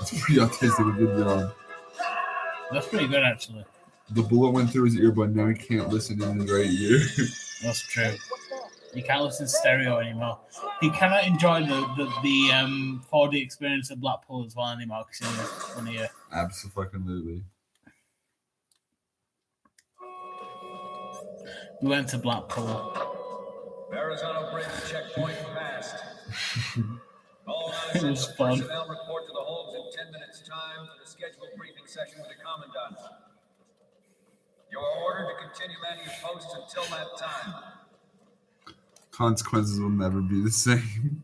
It's pretty autistic, a good job. That's pretty good, actually. The bullet went through his earbud, now he can't listen in his right ear. That's true. You can't listen to stereo anymore. He cannot enjoy the 4D experience of Blackpool as well anymore because he's one ear. Absolutely. We went to Blackpool. Arizona Bridge checkpoint passed. It was fun. Personnel report to the holds in 10 minutes' time for the scheduled briefing session with the commandant. You are ordered to continue manning your posts until that time. Consequences will never be the same.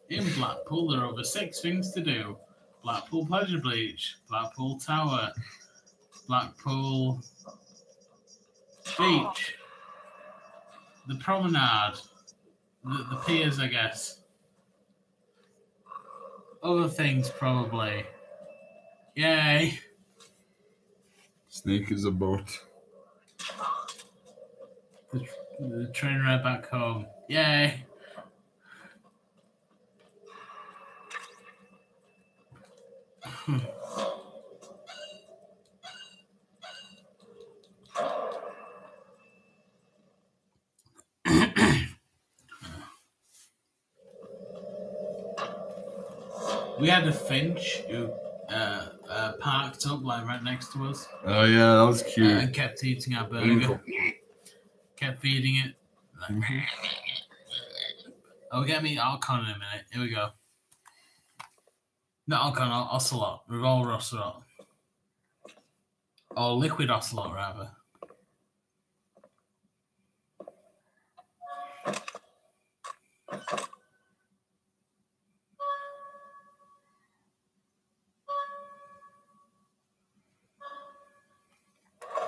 In Blackpool, there are over 6 things to do. Blackpool Pleasure Beach, Blackpool Tower, Blackpool Beach, the Promenade, the piers, I guess. Other things, probably. Yay. Snake is a boat. The train ride back home. Yay. We had a finch who parked up like right next to us. Oh yeah, that was cute. And kept eating our burger. Kept feeding it. Oh, we'll get me Alcon in a minute. Here we go. Not Alcon, Ocelot. Revolver Ocelot. Or Liquid Ocelot, rather.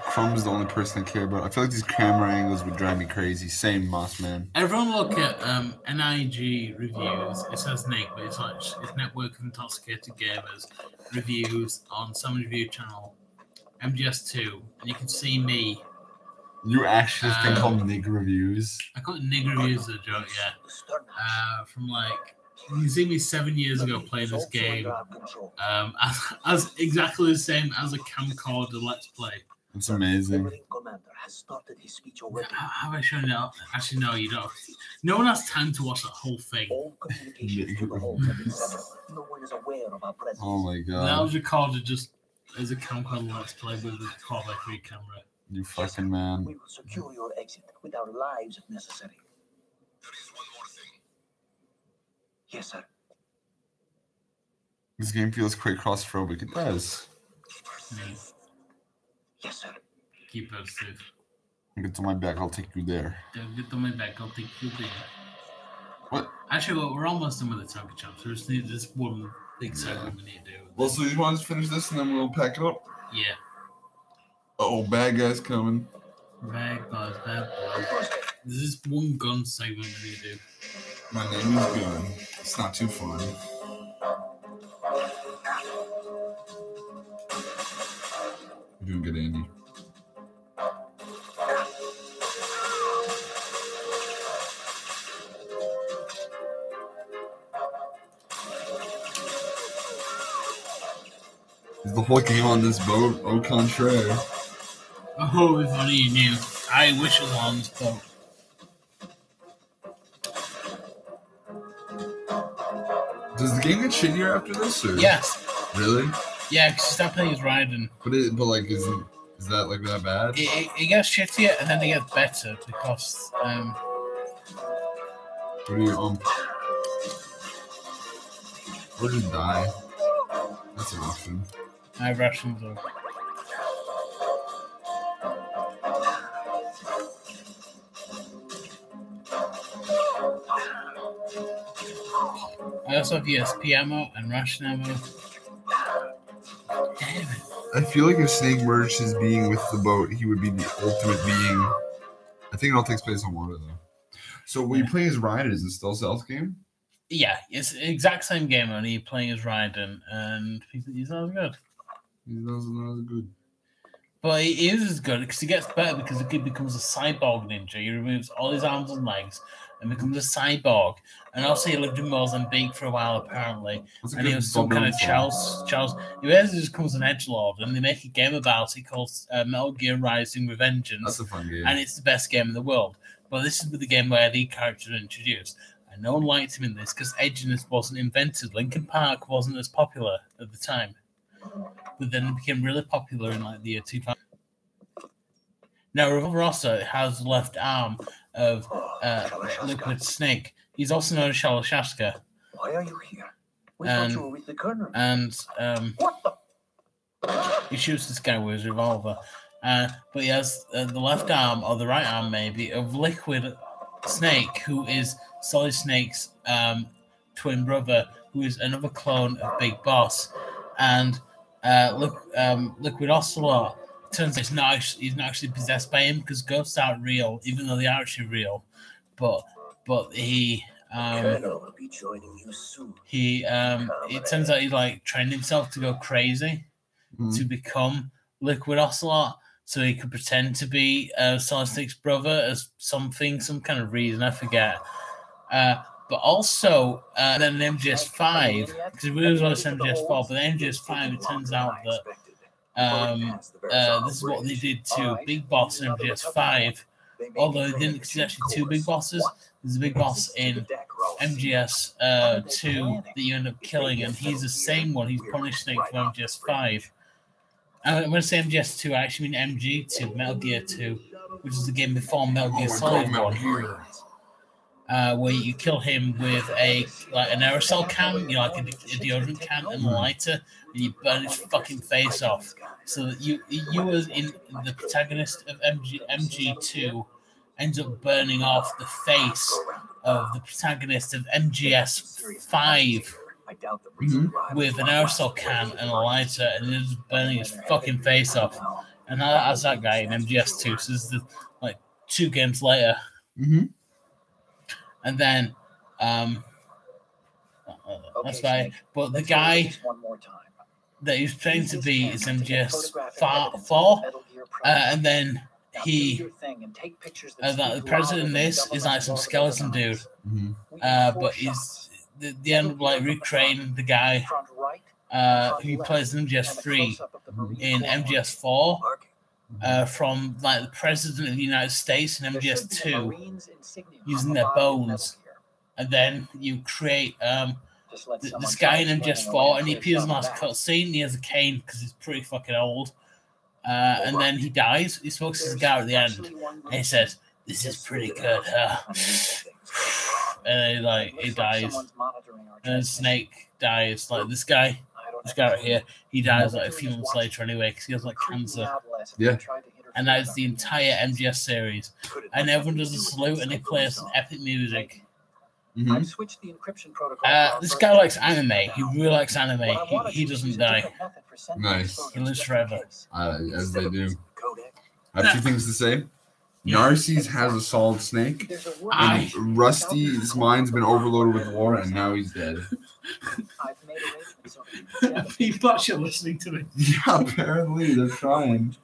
Chrome's the only person I care about. I feel like these camera angles would drive me crazy. Same, Moss Man. Everyone look at NIG reviews. It says Nick, but it's like it's Network of Intoxicated Gamers reviews on some review channel, MGS2, and you can see me. You actually think called Nig reviews? I call it Nig reviews as a joke, yeah. From like, you can see me 7 years ago playing this game, as exactly the same as a camcorder Let's Play. It's amazing. Have I shown it up? Actually, no, you don't. No one has time to watch that whole thing. Oh my god. That was recorded just as a camcorder Let's Play with a 4x3 camera. You fucking man. We will secure your exit with our lives if necessary. There is one more thing. Yes, sir. This game feels quite claustrophobic. It does. Yes, sir. Keep us safe. Get to my back, I'll take you there. Don't get on my back, I'll take you there. What? Actually, we're almost done with the Tonka Chops. We just need this one big segment we need to do. Well, so you want to finish this and then we'll pack it up? Yeah. Oh, bad guy's coming. Bad boys, bad boys. There's this one gun segment we need to do. My name is Gun. It's not too fun. You're doing good, Andy. Is the whole game on this boat? Au contraire. Oh, if only you knew. I wish I was on this boat. Does the game get shittier after this? Or? Yes. Really? Yeah, because you start playing as Raiden. But like, is that like that bad? It gets shittier and then it gets better because What do you or just die? That's an option. I have rations though. I also have ESP ammo and ration ammo. Damn it. I feel like if Snake merged his being with the boat, he would be the ultimate being. I think it all takes place on water though. So when you're playing as Raiden, is it still a stealth game? Yeah, it's the exact same game, only you're playing as Raiden, and he's not as good. He's not as good. But he is as good because he gets better because he becomes a cyborg ninja. He removes all his arms and legs and becomes a cyborg. And also he lived in Mozambique for a while, apparently. And he was some kind of Charles. He basically just becomes an edgelord, and they make a game about it called Metal Gear Rising Revengeance. That's a fun game. And it's the best game in the world. But this is the game where the character is introduced. And no one liked him in this because edginess wasn't invented. Linkin Park wasn't as popular at the time. But then it became really popular in like the year 2000. Now, Revolverosa has the left arm of Liquid Snake. He's also known as Shalashaska. Why are you here? We thought you were with the colonel. And What the? he shoots this guy with his revolver. But he has the left arm, or the right arm maybe, of Liquid Snake, who is Solid Snake's twin brother, who is another clone of Big Boss. And Liquid Ocelot, turns out he's not actually possessed by him because ghosts aren't real, even though they are actually real. But he Colonel will be joining you soon. It turns out he like trained himself to go crazy to become Liquid Ocelot, so he could pretend to be Solid Snake's brother as some kind of reason, I forget. But also, then in MGS5, because we was always MGS4, but in MGS5, it turns out that this is what they did to Big Boss in MGS5, although they didn't, because there's actually two big bosses. There's a big boss in MGS2 that you end up killing, and he's the same one. He's Punish Snake from MGS5. And when I say MGS2, I actually mean MG2, Metal Gear 2, which is the game before Metal Gear Solid 1. Where you kill him with an aerosol can, like a deodorant can and a lighter, and you burn his fucking face off. So that you as in the protagonist of MG2 ends up burning off the face of the protagonist of MGS5 with an aerosol can and a lighter, and you're just burning his fucking face off. And that's that guy in MGS2. So this is like 2 games later. And then, that's right. But the guy that he's trained to be is MGS4, and then the president in this is like some skeleton dude. But they end up like recreating the guy who plays MGS3 in MGS4. From like the president of the United States in MGS2 using their bones, and then you create this guy in MGS4, and he appears in the last cutscene. He has a cane because he's pretty fucking old, and then he dies. He smokes a cigar at the end, and he says, "This is pretty good." And he dies, and Snake dies. Like this guy right here, he dies like a few months later anyway because he has like cancer. Yeah. And that is the entire MGS series. And everyone does a salute and they play some epic music. This guy likes anime. He really likes anime. He doesn't die. Nice. He lives forever. As they do. I have 2 things to say. Narcisse has a Solid Snake, and Rusty's mind's been overloaded with war, and now he's dead. People actually listening to me. Yeah, apparently they're trying.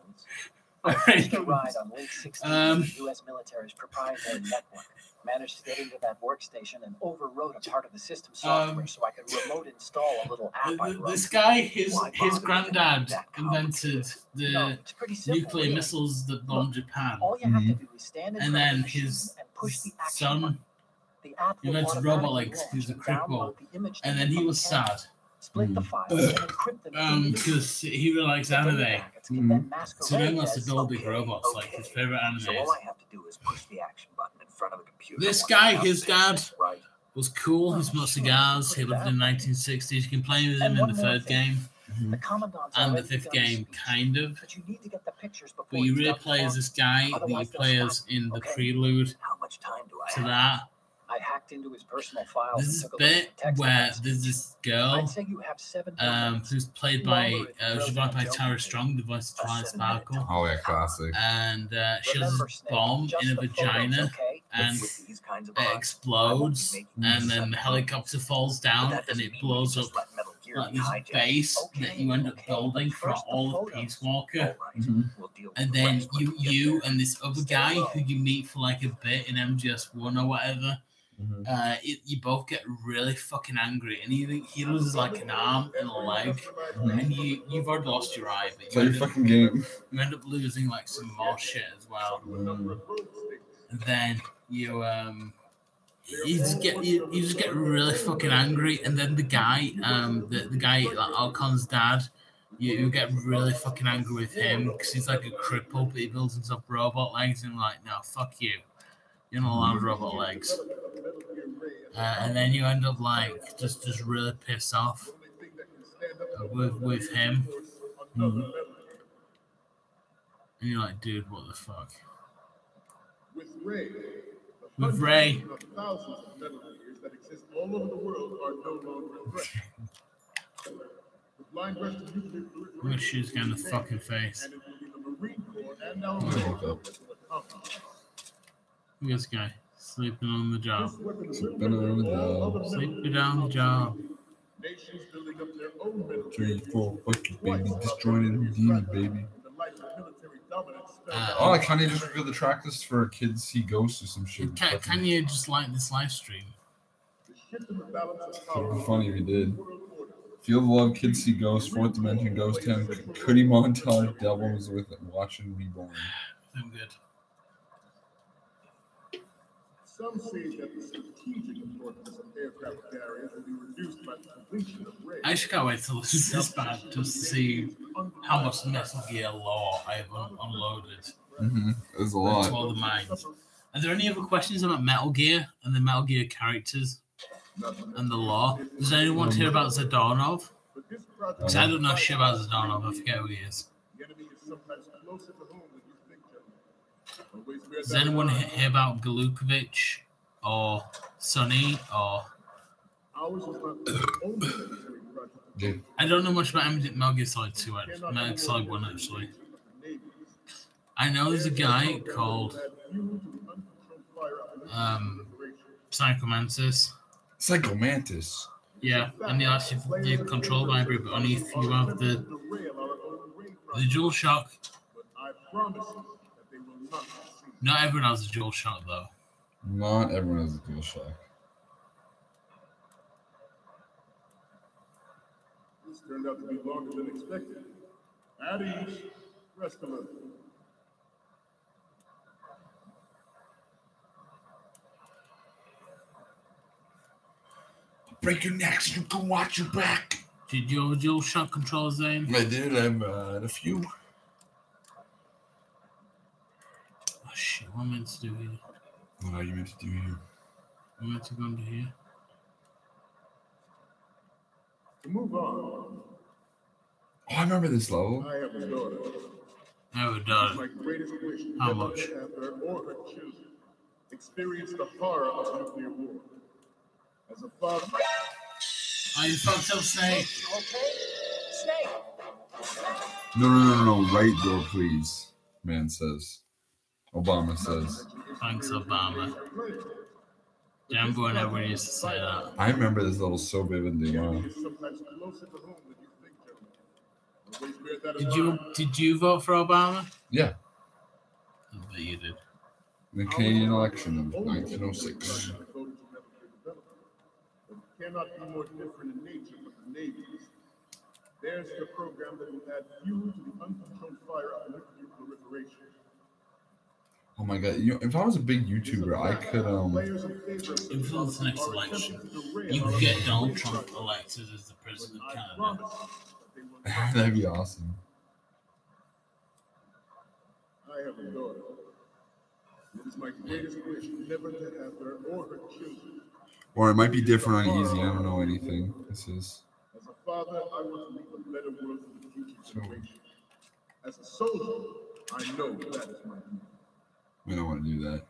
I first arrived on late 16 Um, the U.S. military's proprietary network. Managed to get into that workstation and overwrote a part of the system software so I could remote install a little app I wrote. This guy, his Why bother granddad that invented No, the it's pretty simple, nuclear really. missiles that bombed Japan, All you have to do is stand in and front of then the machine his and push the action son button. The app will invented automatically robot legs. launch He's a and cripple, download the image and then data he from was the camera, sad split the files and encrypt them individually. because he really likes The data anime. packets can then masquerade So he wants to as- build big robots, like his favorite So animes. all I have to do is push the action button in front of the computer. This once guy, I have his it, dad, right? was cool. He smoked cigars. He lived in the 1960s. You can play with him And in one the more third thing. game The commandant's and the already fifth begun his game, speech, kind of. but you need to get the pictures before But you he really starts play as talking. this guy that you Otherwise they'll play as stop. in the Okay. prelude How much time do I to have? that. I hacked into his personal files There's and this took a look at bit the text where messages. there's this I'd girl say you have 7 more minutes. who's played by she's voiced by Tara Strong, the voice of Twilight Sparkle, Oh yeah, classic. and she has Remember, this Snake, bomb just in a the photos, vagina, okay? and With these kinds of it odds, explodes, I won't be making and then the helicopter falls But down, that and doesn't it mean blows we up just let Metal Gear like be this hijacked. base that you end up Okay, building but for first the all of photos. Peace Walker. All right, Mhm. we'll deal with And the then rest when we get you there. and this other Stay guy low. who you meet for like a bit in MGS 1 or whatever, Mhm. you both get really fucking angry, and he loses like an arm and a leg, and you've already lost your eye, but So your fucking game. you end up losing like some more shit as well. And then you just get really fucking angry, and then the guy the guy like Alcon's dad. You get really fucking angry with him because he's like a cripple, but he builds himself robot legs, and you're like, no, fuck you. You're not allowed robot legs. And then you end up like just really pissed off with him. And you're like, dude, what the fuck? With Ray, With Ray, the thousands of Metal Gears that exist all over the world are no longer a threat. The blind rest of nuclear I'm gonna shoot this guy in the fucking face. and it will be the Marine Corps and our I'm gonna look Navy up. that will accomplish. Look at this guy sleeping on the job. This weapon will Sleeping on the all job. other Metal Sleeping Gears on the job. Nations building up their own Metal 3, Gear 4, fuck you, baby. Disjointed Houdini, baby. the life of military dominance spelled Uh, Oh, like Kanye just revealed the track list for Kids See Ghosts or some shit. Can you just like this live stream? the shift in the balance of It'd power. be funny if he did. Feel the love, Kids See Ghosts, Fourth Dimension, Ghost Town, Cookie Montage, Devils with Watching Reborn. I'm good. Some say that the strategic importance of aircraft carriers will be reduced by the completion of Ray. I actually can't wait to listen to this back just to see how much Metal Gear lore I have unloaded There's a into lot. all the minds. Are there any other questions about Metal Gear and the Metal Gear characters and the lore? Does anyone want to hear about Zdaronov? But this project, Because I don't know shit about Zdaronov. I forget who he is. the enemy is sometimes closer to home than you think, gentlemen. Always bear Does that in anyone mind. hear about Galukovich or Sonny or... Ours is not the only military project. Dude, I don't know much about Metal Gear Solid 2, Metal Gear Solid 1, actually. I know there's a guy called Psychomantis. Psychomantis. Yeah, and you actually the control library, but only if you have the dual shock. But I promise you that they will not succeed. Not everyone has a dual shock though. Not everyone has a dual shock. This turned out to be longer than expected. At ease, rest a little. Break your neck so you can watch your back. Did you have a dual shock control, Zane? I did. I've had a few. Oh shit, what am I meant to do here? What are you meant to do here? I'm meant to go into here. To move on, Oh, I remember this level. I have a daughter. Oh, It's done. my greatest wish to How never much? have her or her children experience the horror of nuclear war. As a father, Are you fucked up, Snake? Okay? Snake! No. Right door, please. Man says. Obama says. Thanks, Obama. Jambo and everyone used to say that. I remember this level so vividly. Wow. is sometimes closer to home than you think, gentlemen. Always bear that in mind. Did you vote for Obama? Yeah. I bet you did. The Canadian election of 1906. Cannot be more different in nature from the Navy's. There's the program that will add fuel to the uncontrolled fire of nuclear proliferation. Oh my god! If I was a big YouTuber, I could Influence the next election. You could get Donald Trump elected as the president of Canada. That'd be awesome. I have a daughter. It is my greatest wish never to have her or her children. Or it might be different on Easy. I don't know anything. This is. As a father, I want to leave a better world for the future generation. As a soldier, I know that is my duty. We don't want to do that.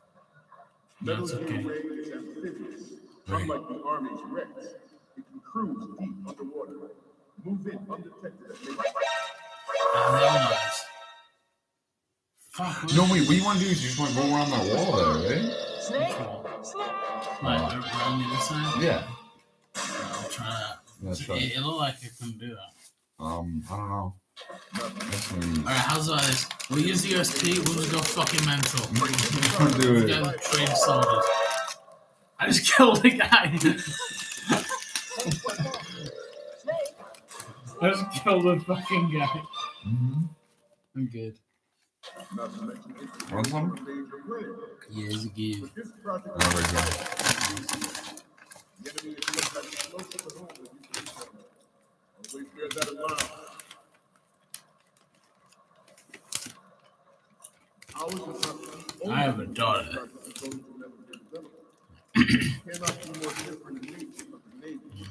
Metal That's okay. Gear Ray is amphibious. Right. Unlike the Army's Rex, it can cruise deep underwater, move in undetected at midnight. Fuck. No, wait. What you want to do is you just want to go around that wall there, right? Snake? Snake! Like, around the other side? Yeah. I'll try that. That's right. It looked like I couldn't do that. I don't know. Alright, how's about this? We'll use the USP, we'll just go fucking mental. Do We'll it. go train soldiers. I just killed the guy. I just killed the fucking guy. I'm good. Want some? Yes, good. Oh, there we go. The enemy is just as close to home as you can reach them. Always bear that in mind. Ours is not the only I have a daughter. cannot be more different in nature from the Navy.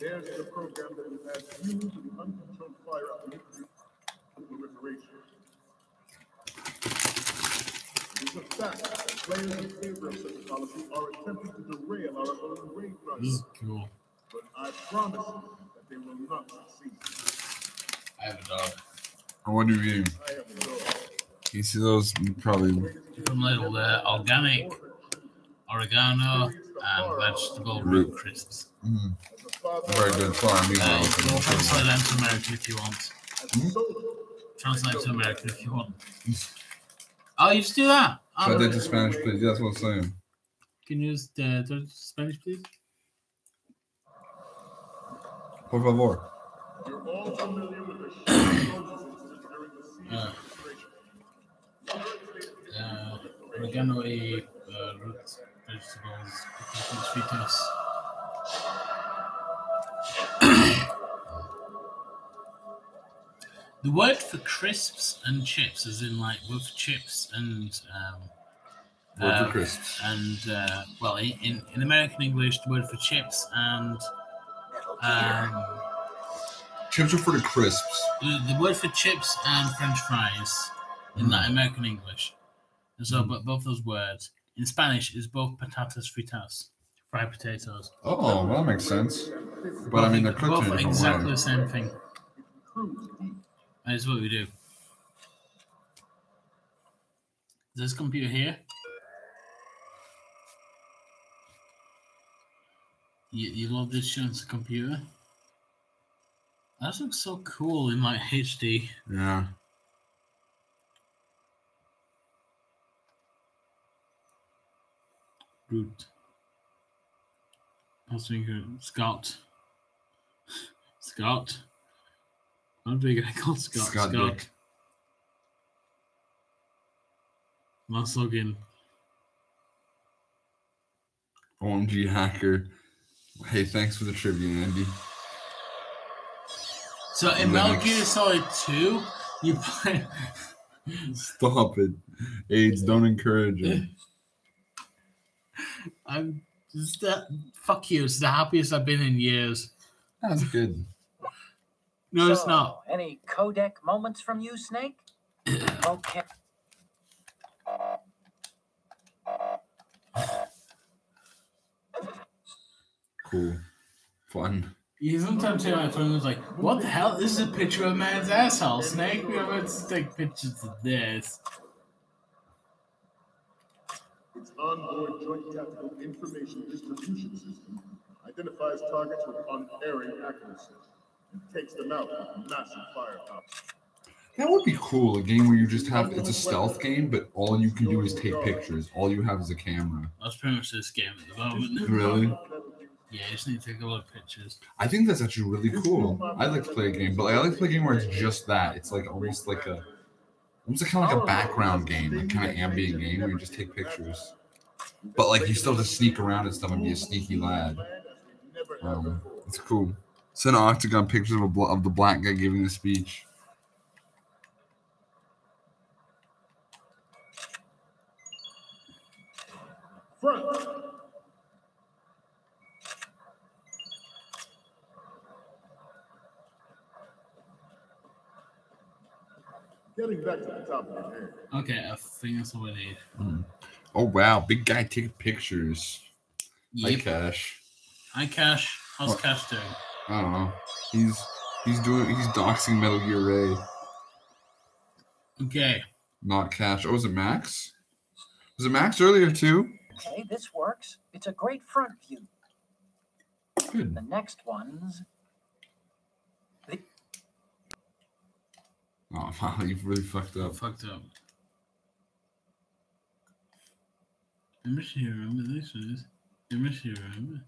There's the program that will add fuel to the uncontrolled fire of nuclear proliferation. It is a fact that players in favor of such a policy are attempting to derail our own Ray This project. is cool. But I promise you that they will not succeed. I have a daughter. I wonder if you. I have a daughter. You see those? Probably. From little organic oregano and vegetable root crisps. Very good. Sorry, You can translate that to American if you want. Translate to American if you want. Oh, you just do that? Try that to Spanish, please. That's what I'm saying. Can you use the Spanish, please? Por favor. You're all familiar with the short incident during the siege Oregano y root vegetables, potatoes, fritos. The word for crisps and chips, as in like with chips and Word for crisps. and well, in American English, the word for chips and Chips are for the crisps. the word for chips and French fries in like American English. And so, but both those words in Spanish is both patatas fritas, fried potatoes. Oh, well, that makes sense. But I mean, they're cooked both in a different exactly way. the same thing. That is what we do. Is this computer here? You love this shit on the computer? That looks so cool in like HD. Yeah. Root. I was thinking Scott. Scott. I'm big. I call Scott. Scott Scott. Dick. Let's log in. OMG hacker. Hey, thanks for the trivia, Andy. So in Metal Gear Solid 2, you play. Stop it. AIDS, don't encourage it. I'm just fuck you. It's the happiest I've been in years. That's good. No, it's not. Any codec moments from you, Snake? Okay. Cool. Fun. You sometimes hear my phone was like, "What the hell? This is a picture of a man's asshole, Snake. We have to take pictures of this." Its onboard joint tactical information distribution system identifies targets with unerring accuracy and takes them out with massive firepower. That would be cool. A game where you just have it's a stealth game, but all you can do is take pictures. All you have is a camera. That's pretty much this game at the moment. Really? Yeah, you just need to take a lot of pictures. I think that's actually really cool. I'd like to play a game, but like, I like to play a game where it's just that. It's like almost like kind of like a background game, like kind of ambient game where you just take pictures. But like you still have to sneak around and stuff and be a sneaky lad. It's cool. Send Octagon pictures of the black guy giving the speech. Front. Getting back to the top of your head. Okay, I think that's all we need. Oh wow, big guy taking pictures. Yep. Hi Cash. Hi Cash. How's Cash doing? I don't know. He's doxing Metal Gear Ray. Okay. Not Cash. Oh, was it Max? Was it Max earlier too? Okay, this works. It's a great front view. Good. The next one's... Oh wow, you've really fucked up. Fucked up. Image here, remember this is. Image here, remember?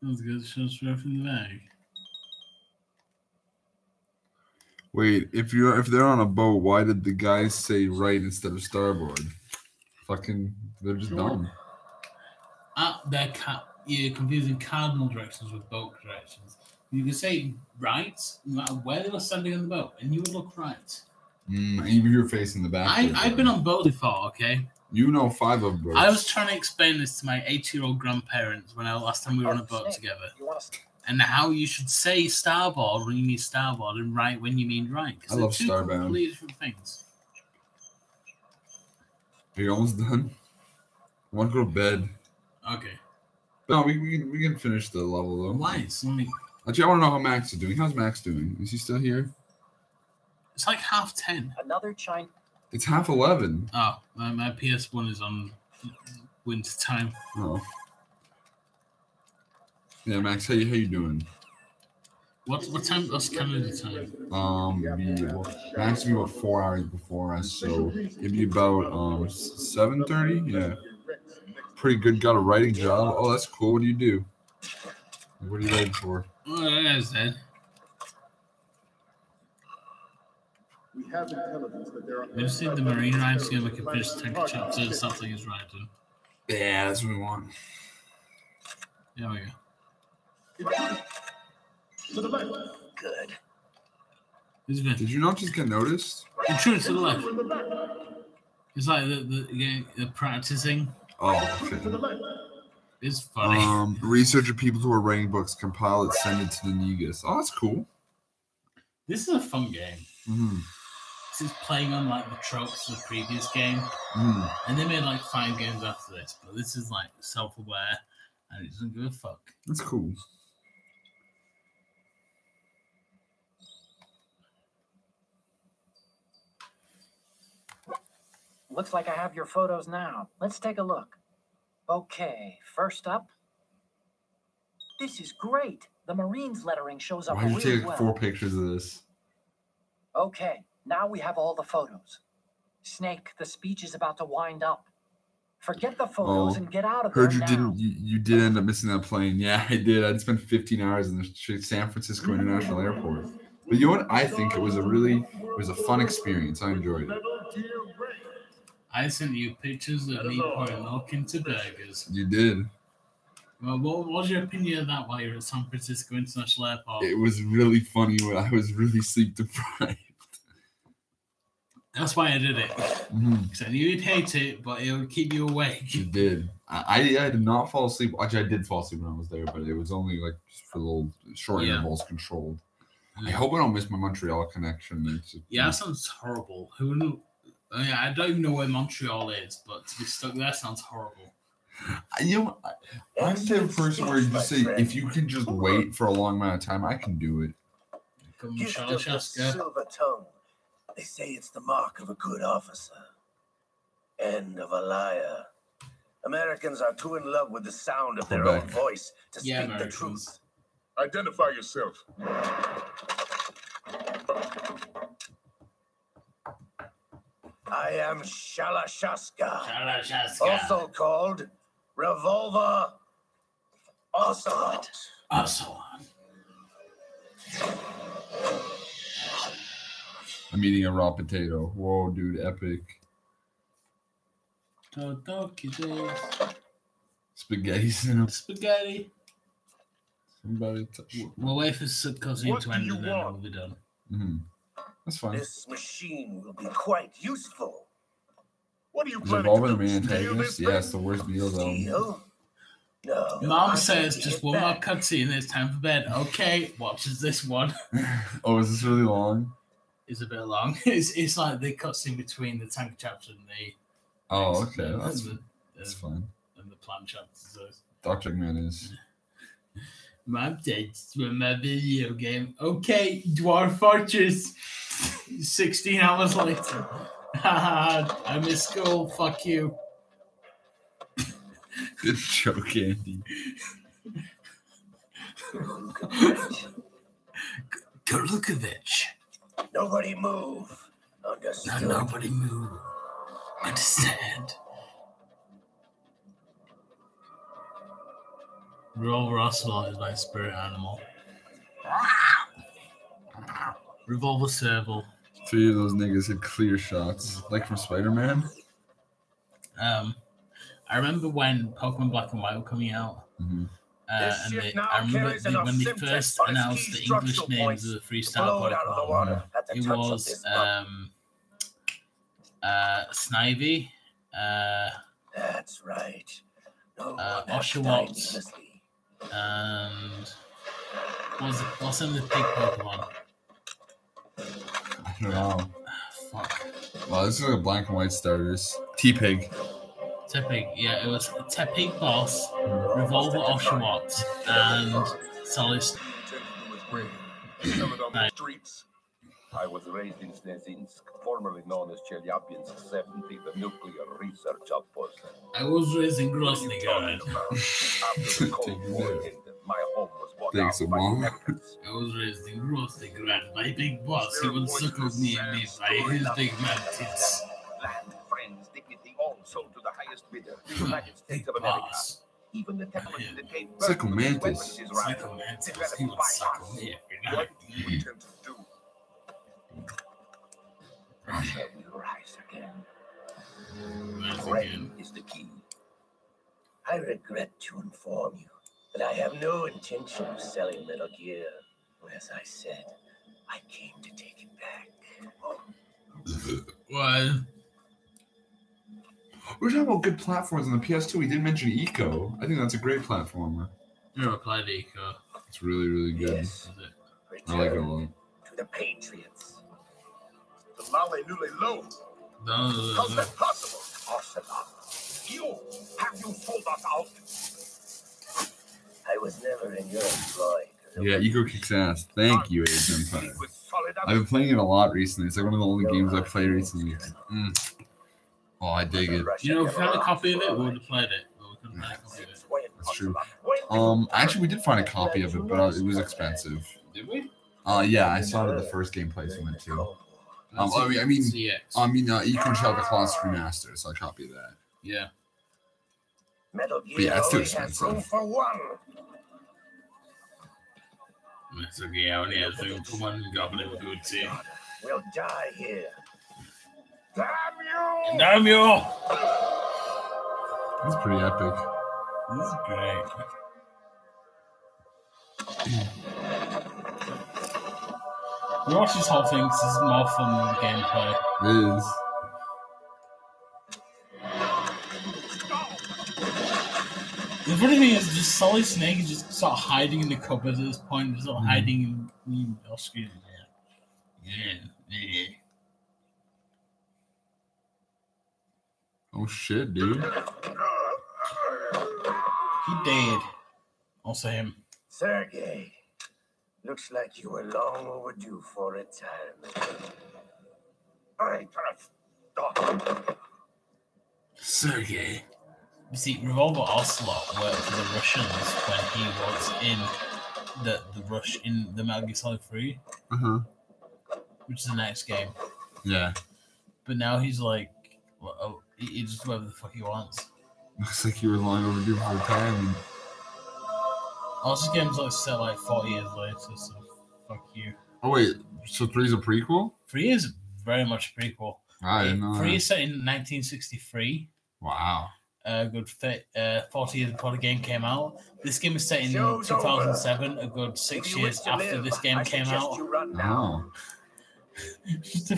Let's get the shots right from the bag. Wait, if they're on a boat, why did the guys say right instead of starboard? Fucking, they're just dumb. You're confusing cardinal directions with boat directions. You can say right, no matter where they were standing on the boat, and you would look right. And you're facing the back. I've been on boat before, okay? You know 5 of boats. I was trying to explain this to my 80-year-old grandparents when last time we were on a boat together. And how you should say starboard when you mean starboard and right when you mean right. I love starbound. Completely different things. Are you almost done? I want to go to bed. Okay. No, we can finish the level though. Why? Actually, I want to know how Max is doing. How's Max doing? Is he still here? It's like 10:30. Another China... It's 11:30. Oh, my PS1 is on winter time. Oh. Yeah, Max, how you doing? What time? What's Canada time? Max will be about 4 hours before us, so it'd be about 7:30. Yeah, pretty good. Got a writing job. Oh, that's cool. What do you do? What are you writing for? Oh, that is dead. We have intelligence that there are. We've seen the Marine Ride so we can finish 10 chapters and something is writing. Yeah, that's what we want. There we go. To the left. Good. Did you not just get noticed? The truth to the left. It's like the practicing. Oh, okay. To the left. It's funny. Researcher people who are writing books, compile it, send it to the Negus. Oh, that's cool. This is a fun game. Mm-hmm. This is playing on like the tropes of the previous game. Mm. And they made like 5 games after this, but this is like self-aware and it doesn't give a fuck. That's cool. Looks like I have your photos now. Let's take a look. Okay, first up. This is great. The Marines lettering shows up Why did you really take well. 4 pictures of this? Okay, now we have all the photos. Snake, the speech is about to wind up. Forget the photos and get out of there Heard you now. didn't. You did end up missing that plane. Yeah, I did. I spent 15 hours in the San Francisco International Airport. But you know what? I think it was a fun experience. I enjoyed it. I sent you pictures of me pouring milk into burgers. You did. Well, what was your opinion of that while you were at San Francisco International Airport? It was really funny when I was really sleep deprived. That's why I did it. Mm-hmm. Because I knew you'd hate it, but it would keep you awake. You did. I did not fall asleep. Actually, I did fall asleep when I was there, but it was only like just for little short intervals, controlled. I hope I don't miss my Montreal connection. Yeah, that sounds horrible. Who wouldn't? I don't even know where Montreal is, but to be stuck there sounds horrible. You know, I'm the type of person where you just say, if you can just wait for a long amount of time, I can do it. Gift of the silver tongue. They say it's the mark of a good officer. End of a liar. Americans are too in love with the sound of their own voice to speak the truth. Identify yourself. I am Shalashaska, Shalashaska. also called Revolver Ocelot. Ocelot. I'm eating a raw potato. Whoa, dude, epic. Spaghetti's in a Spaghetti. Somebody. We'll wait for subcousin to end and then we'll be done. Mm-hmm. That's fine. This machine will be quite useful. What are you Is planning Revolver to the do? main Steal antagonist? this Yeah, it's the worst meal though. Steal? No. Mom says just one more cutscene. It's time for bed. Okay, watches this one. Oh, is this really long? It's a bit long. It's like the cutscene between the tank chapter and the. Oh, okay, that's fine. And the plant chapter. So. Dr. Eggman is. Mom said from my video game. Okay, Dwarf Fortress. 16 hours later. Haha, I'm in school. Fuck you. Good joke, Andy. Golukovich. Nobody move. Understood. Nobody move. Understand. Revolver Ocelot is my spirit animal. Revolver Serval. 3 of those niggas hit clear shots, like from Spider-Man. I remember when Pokemon Black and White were coming out, Mm-hmm. I remember when they first announced the English names of the freestyle Pokemon. It was Snivy, that's right. No Oshawott, and what's in the pig Pokemon? I don't know. Fuck. Wow, this is like a black and white starters. T-Pig. Tepig, yeah, it was Tepig Boss, Revolver Oshawott, and Solis. Streets. I was raised in Snezinsk, formerly known as Chelyabinsk 70, the nuclear research outpost. I was raised in Grozny, God. After the Cold War ended, my home was bought Thanks, out by Mom. Americans. I was raised in Grozny, God. My big boss, he would suckle me and me by his big man tits. Land, friends, dignity, all sold to the highest bidder, the United States of America. Boss. Even the technology that gave Psycho birth to these Mantis. weapons is right. Psycho Mantis, Developed he would by suckle us. me every What night. do you intend to do? Russia will rise again. Once Brain again. is the key. I regret to inform you that I have no intention of selling Metal Gear. As I said, I came to take it back. What? We're talking about good platforms on the PS2. We didn't mention Eco. I think that's a great platformer. Never played Eco. It's really, really good. Yes. Is it? I like it a Return lot. to the Patriots. The Lale Nule Low. How's that possible? Ocelot, you sold us out. I was never in your employ. Yeah, Eco kicks ass. Thank you, Age Empire. With solid I've been playing it a lot recently. It's like one of the only games I've played recently. Oh, I dig it. You know, if we had a copy of it, we would have played it. But we couldn't find a copy of it. That's true. Actually, we did find a copy of it, but it was expensive. Did we? Yeah, I saw it at the first game placement too. I mean, CX. Eco and Shell the Colossus Remastered, so a copy of that. Yeah. Metal Gear But yeah, it's too only has expensive. room for one. It's okay, I only have room for one goblin good too. We'll die here. Damn you! Damn you! That's pretty epic. This is great. You watch this whole thing, this is more fun than the gameplay. It is. The funny thing is, just Solid Snake is just sort of hiding in the cupboard at this point, just sort of hiding in off screen. Yeah. Oh shit, dude. He dead. Also him. Sergey, looks like you were long overdue for retirement. I trust. Sergey. You see, Revolver Ocelot worked for the Russians when he was in the Metal Gear Solid 3, Uh huh. which is the next game. Yeah. but now he's like, well, he just whatever the fuck he wants. Looks like you were long overdue for retirement. Also, this game's like set like 40 years later, so fuck you. Oh wait, so 3's a prequel? 3 is very much a prequel. I didn't know. 3 is set in 1963. Wow. A good 40 years before the game came out. This game is set in 2007, a good 6 years after this game came out. Oh. Just to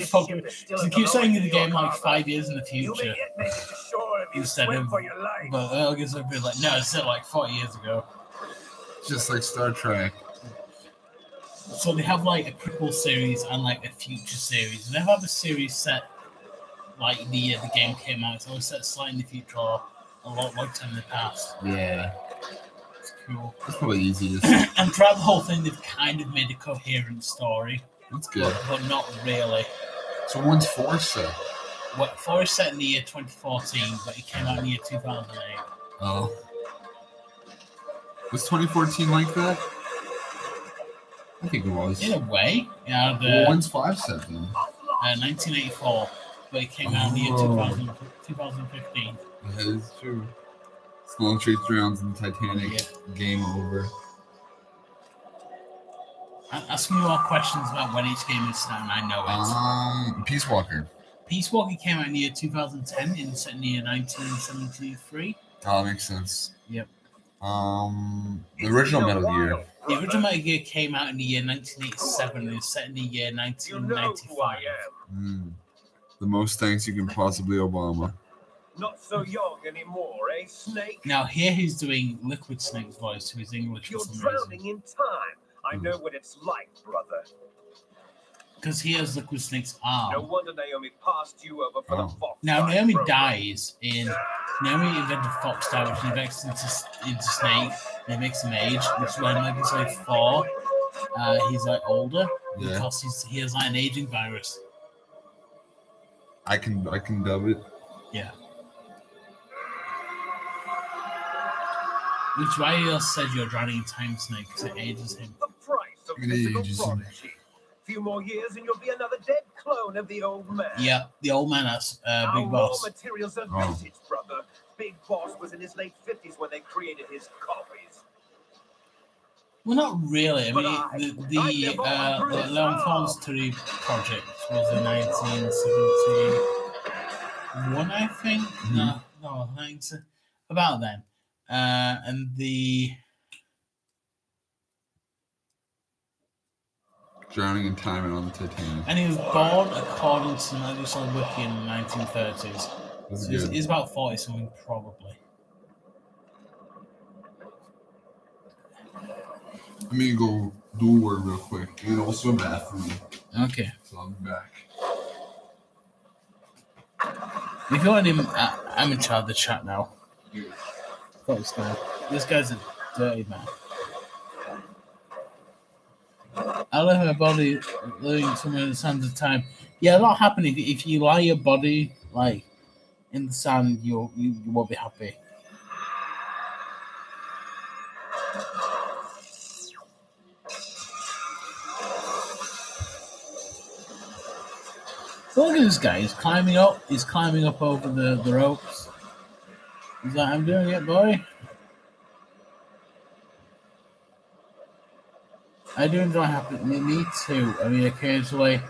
keep saying the game like 5 years in the future instead of, but I guess I'd be like, no, it's set like 40 years ago. Just like Star Trek. So they have like a prequel series and like a future series. They have a series set like the year the game came out. It's always set slightly in the future or a long time in the past. Yeah. It's cool. That's probably easiest. And throughout the whole thing, they've kind of made a coherent story. That's good. But not really. So when's 4 set? 4 is set in the year 2014, but it came out in the year 2008. Oh. Was 2014 like that? I think it was. In a way. Yeah. Well, when's 5 set then? 1984, but it came out in the year 2015. That is true. Long Straight 3 rounds in the Titanic. Yeah. Game over. I'm asking you all questions about when each game is set, and I know it. Peace Walker. Peace Walker came out in the year 2010 and set in the year 1973. Oh, that makes sense. Yep. The original Metal Gear. The original Metal Gear came out in the year 1987 and is set in the year 1995. The most thanks you can possibly Obama. Not so young anymore, eh, Snake? Now here he's doing Liquid Snake's voice, who is English You're for some drowning reason. in time. I know what it's like, brother. Because he has Liquid Snake's arm. No wonder Naomi passed you over for the Fox. Now Naomi program. dies in. Naomi invented Fox Star, which infects into Snake. And it makes him age, which is why Metal Gear Solid 4, he's like older because he has like an aging virus. I can dub it. Yeah. Which is why he also said you're drowning in time, Snake, because it ages him. The price of physical prodigy. Few more years and you'll be another dead clone of the old man. Yeah, the old man has Big Our Boss. raw materials are vintage, brother. Big Boss was in his late 50s when they created his copies. Well, not really. I mean, the Leon Fons 3 project was in 1971, I think. No, I think so. About then. And the Drowning in Time and on the Titanic. And he was born according to Metal Gear Solid Wiki in the 1930s. So he's about 40 something, probably. Let me go do a word real quick. And also a bathroom. Okay. So I'll be back. If you want him, I'm in charge of the chat now. This guy's a dirty man. I left my body living somewhere in the sands of time. Yeah, that'll happen if you lie your body like in the sand. You won't be happy. Look at this guy. He's climbing up. He's climbing up over the ropes. He's like, I'm doing it, boy. I do enjoy happening. Me too. I mean, occasionally,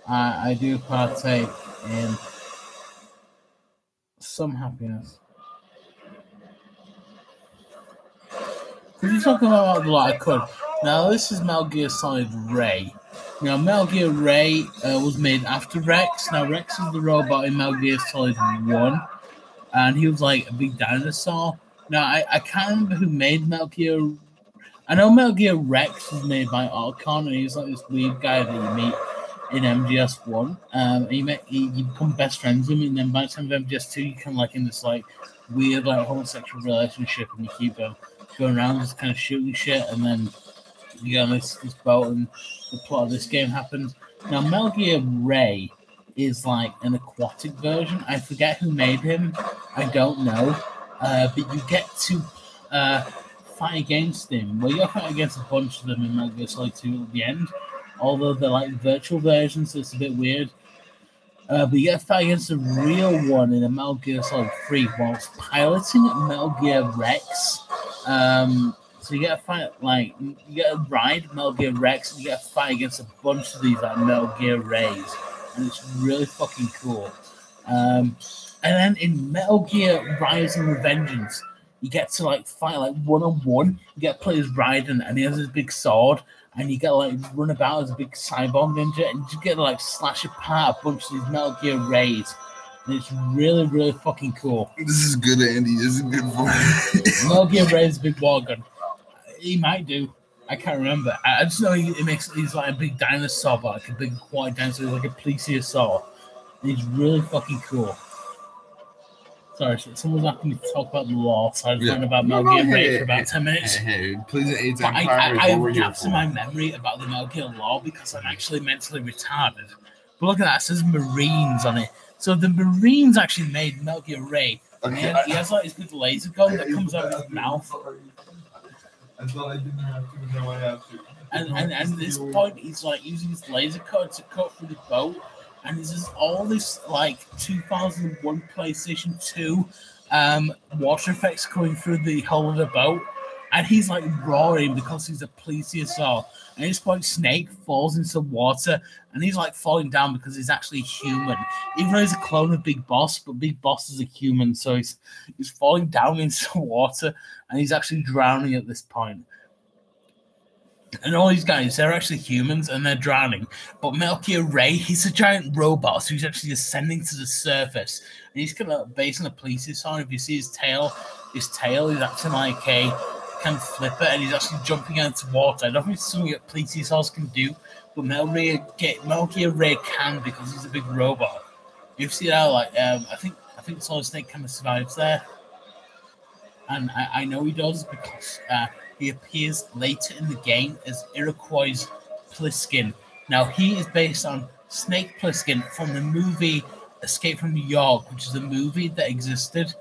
I do partake in some happiness. Could you talk about a lot? I could. Now, this is Metal Gear Solid Ray. Now, Metal Gear Ray was made after Rex. Now, Rex is the robot in Metal Gear Solid 1, and he was like a big dinosaur. Now, I can't remember who made Metal Gear. I know Metal Gear Rex was made by Otacon, and he's like this weird guy that you meet in MGS 1. You become best friends with him, and then by the time of MGS 2, you come like in this like weird like homosexual relationship, and you keep going around just kind of shooting shit, and then you go on this boat, and the plot of this game happens. Now, Metal Gear Ray is like an aquatic version. I forget who made him. I don't know. But you get to fight against him. Well, you got to fight against a bunch of them in Metal Gear Solid 2 at the end. Although they're like virtual versions, so it's a bit weird. But you get to fight against the real one in a Metal Gear Solid 3 whilst piloting Metal Gear Rex. So you get to fight, like, you get to ride Metal Gear Rex, and you get to fight against a bunch of these, like, Metal Gear Rays. And it's really fucking cool. And then in Metal Gear Rising Revengeance, you get to, like, fight, like, one-on-one. You get to play as Raiden, and he has this big sword, and you get to, like, run about as a big cyborg ninja, and you get to, like, slash apart a bunch of these Metal Gear Rays. And it's really, really fucking cool. This is good, Andy. This is good for Metal Gear Ray is a big war gun. He might do. I can't remember. I just know he's like a big dinosaur, but like a big white dinosaur, like a plesiosaur. And he's really fucking cool. Sorry, someone's asking me to talk about the law, so I was learning about Metal Gear Ray for about 10 minutes. Hey, please, I have gaps in my memory about the Metal Gear law because I'm actually mentally retarded. But look at that, it says Marines on it. So the Marines actually made Metal Gear Ray. Okay, he has like this big laser gun that comes out of his mouth. I thought I didn't have to, now I have to. And at this point, he's like using his laser cut to cut through the boat. And there's just all this like 2001 PlayStation 2 water effects coming through the hull of the boat. And he's like roaring because he's a plesiosaur. And at this point, Snake falls into water, and he's like falling down because he's actually human. Even though he's a clone of Big Boss, but Big Boss is a human, so he's falling down into water, and he's actually drowning at this point. And all these guys, they're actually humans, and they're drowning. But Metal Gear Ray, he's a giant robot, so he's actually ascending to the surface. And he's kind of based on a plesiosaur. If you see his tail is actually like a kind of flipper, and he's actually jumping into water. I don't think it's something that plesiosaurs can do, but Metal Gear Ray can because he's a big robot. You see how like I think Solid Snake kind of survives there, and I know he does because he appears later in the game as Iroquois Pliskin. Now he is based on Snake Plissken from the movie Escape from New York, which is a movie that existed.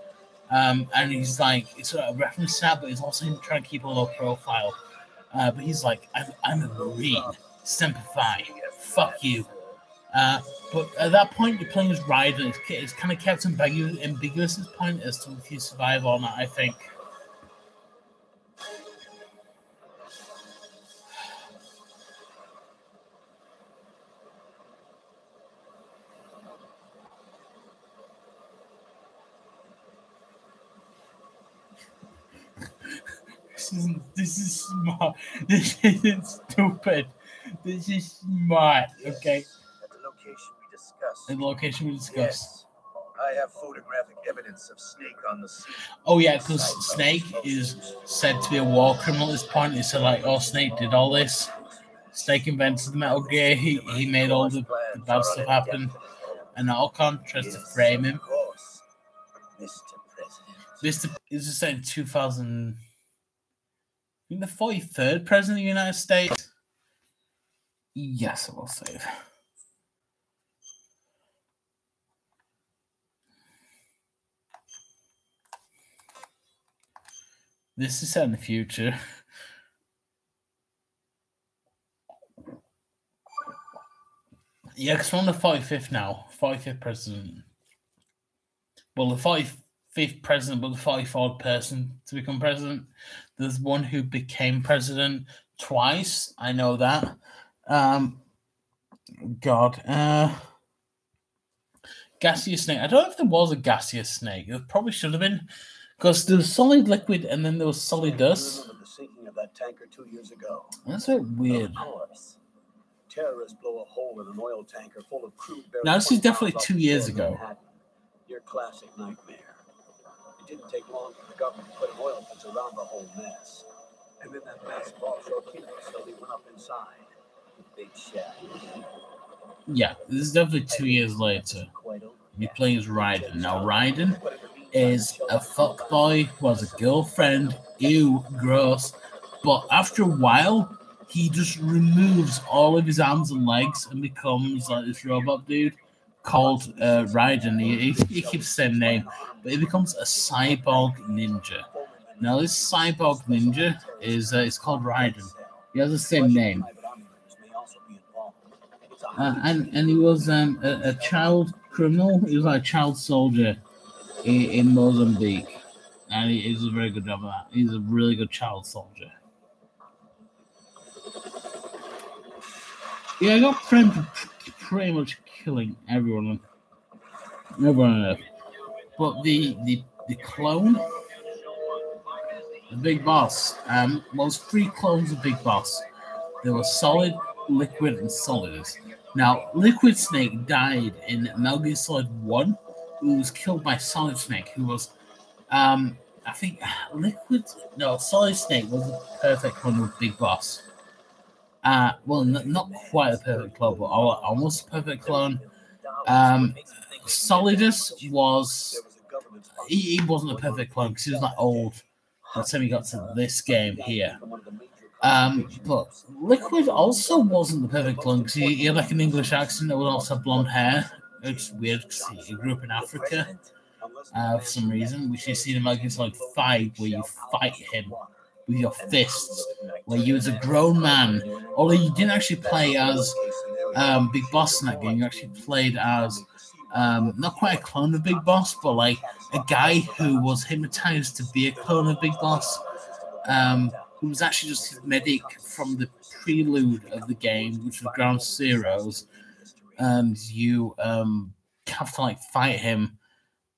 And he's like, it's a reference to that, but he's also trying to keep a low profile. But he's like, I'm a Marine, Semper Fi, fuck you. But at that point, you're playing as Raiden. It's kind of kept ambiguous at this point as to if you survive or not, I think. This is smart. This isn't stupid. This is smart. Okay. At the location we discussed. The location we discussed. Yes. I have photographic evidence of Snake on the scene. Oh yeah, because Snake is said to be a war criminal at this point. It's like, oh, Snake did all this. Snake invented the Metal Gear. He made all the bad stuff happen. And Alcon tries to frame him. Mr. President. This is set in 2000. I think the 43rd president of the United States. Yes, I will save. This is set in the future. Yeah, because we're on the 45th now. 45th president. Well, the 45th president, but the 44th person to become president. There's one who became president twice. I know that. Gaseous Snake. I don't know if there was a gaseous snake. There probably should have been. Because there was solid liquid and then there was solid dust. I remember the sinking of that tanker 2 years ago. That's a bit weird. Of course. Terrorists blow a hole in an oil tanker full of crude. Now, this is definitely 2 years ago. Your classic nightmare. It didn't take long for the government to put an oil fence around the whole mess. And then that massive offshore killing facility went up inside. Big shack. Yeah, this is definitely 2 years later. He plays Raiden. Now, Raiden is a fuckboy who has a girlfriend. Ew, gross. But after a while, he just removes all of his arms and legs and becomes like this robot dude called Raiden. He keeps the same name, but he becomes a cyborg ninja. Now, this cyborg ninja is called Raiden. He has the same name. And he was a child criminal. He was like a child soldier in Mozambique, and he does a very good job of that. He's a really good child soldier. Yeah, I got framed for pretty much killing everyone on Earth. But the clone, the Big Boss, well, there's 3 clones of Big Boss. There were Solid, Liquid, and Solidus. Now, Liquid Snake died in Metal Gear Solid 1, who was killed by Solid Snake, who was, I think, Solid Snake was the perfect clone of Big Boss. Well, not quite a perfect clone, but almost a perfect clone. Solidus was... He wasn't a perfect clone because he was like old by the time he got to this game here. But Liquid also wasn't the perfect clone because he had like an English accent that would also have blonde hair. It's weird because he grew up in Africa for some reason, which you see in Metal Gear Solid 5 where you fight him with your fists, where you as a grown man, although you didn't actually play as Big Boss in that game, you actually played as not quite a clone of Big Boss, but like a guy who was hypnotized to be a clone of Big Boss, who was actually just his medic from the prelude of the game, which was Ground Zeroes, and you have to like fight him.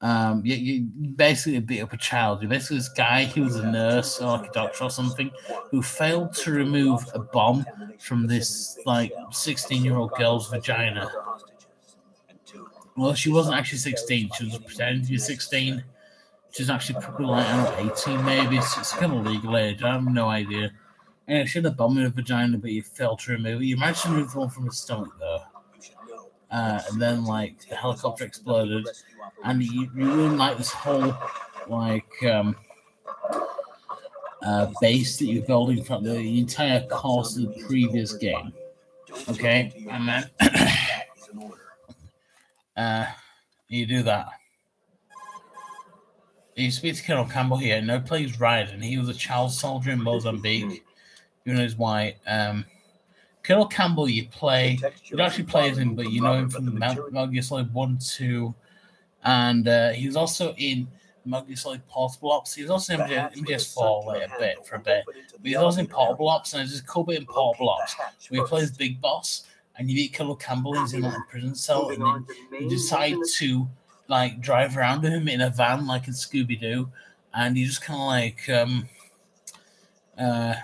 You basically beat up a child. You're basically this guy who was a nurse or like a doctor or something who failed to remove a bomb from this like 16-year-old girl's vagina. Well, she wasn't actually 16. She was pretending to be 16. She's actually probably like, I don't know, 18 maybe. It's kind of legal age. I have no idea. And she had a bomb in her vagina, but you failed to remove it. You managed to remove the one from her stomach, though. And then, like, the helicopter exploded. And you ruined, like, this whole, like, base that you're building from the entire course of the previous game. Okay? And then... you do that. You speak to Colonel Campbell here. No plays Raiden. He was a child soldier in Mozambique. Who knows why? Colonel Campbell, you don't actually play as him, but you know him from the Metal Gear Solid 1, 2, and he was also in Metal Gear Solid Portable Ops. He was also in MGS 4 for a bit. But he was also in Portable Ops, and there's a cool bit in Portable Ops where he plays Big Boss, and you meet Colonel Campbell, he's in like a prison cell, and then you decide to like drive around with him in a van like in Scooby-Doo, and you just kind of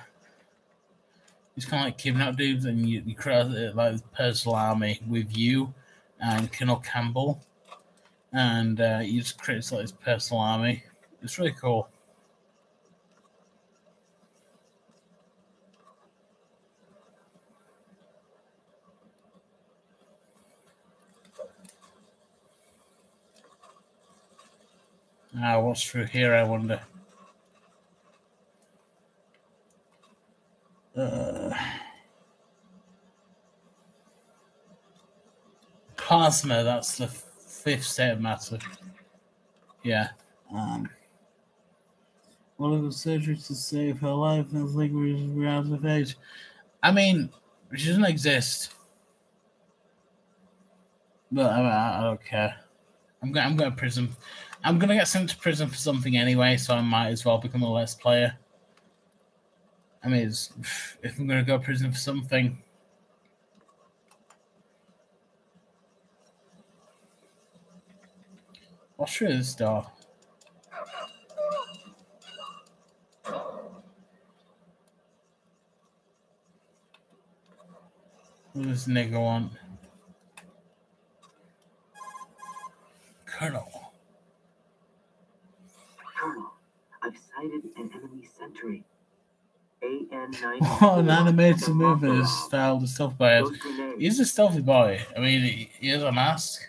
like kidnap dudes, and you create like this personal army with you and Colonel Campbell, and you just create like this personal army. It's really cool. What's through here, I wonder? Plasma, that's the 5th state of matter. Yeah. What of the surgery to save her life and like we're out of age. I mean, she doesn't exist. But I don't care. I'm going to prison. I'm going to get sent to prison for something anyway, so I might as well become a Let's Player. I mean, if I'm going to go to prison for something. What's through this door? What does this nigga want? Colonel. Colonel, I've sighted an enemy sentry. AN-9. Oh, an animated movie is styled as stealth by us. He's a stealthy boy. I mean, he has a mask.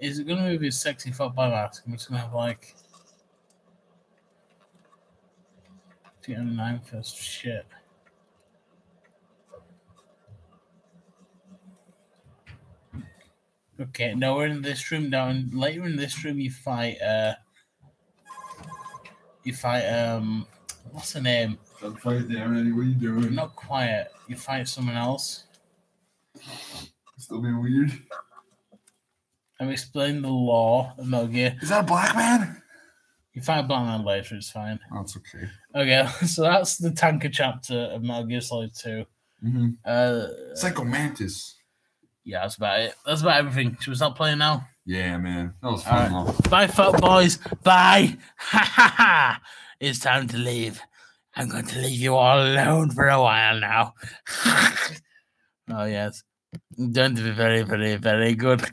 Is it going to move his sexy fuck by mask? I'm just going to have like 209 first shit. Okay, now we're in this room now, and later in this room you fight what's the name? Don't fight there, Eddie. What are you doing? Not quiet. You fight someone else. Still being weird. I've explained the law of Metal Gear. Is that a black man? You find a black man later, it's fine. Oh, it's okay. Okay, so that's the tanker chapter of Metal Gear Solid 2. Mm-hmm. Psycho Mantis. Yeah, that's about it. That's about everything. Should we start playing now? Yeah, man. That was fun, though. Bye, fuck boys. Bye. Ha ha ha. It's time to leave. I'm going to leave you all alone for a while now. Oh, yes. You're going to be very, very, very good.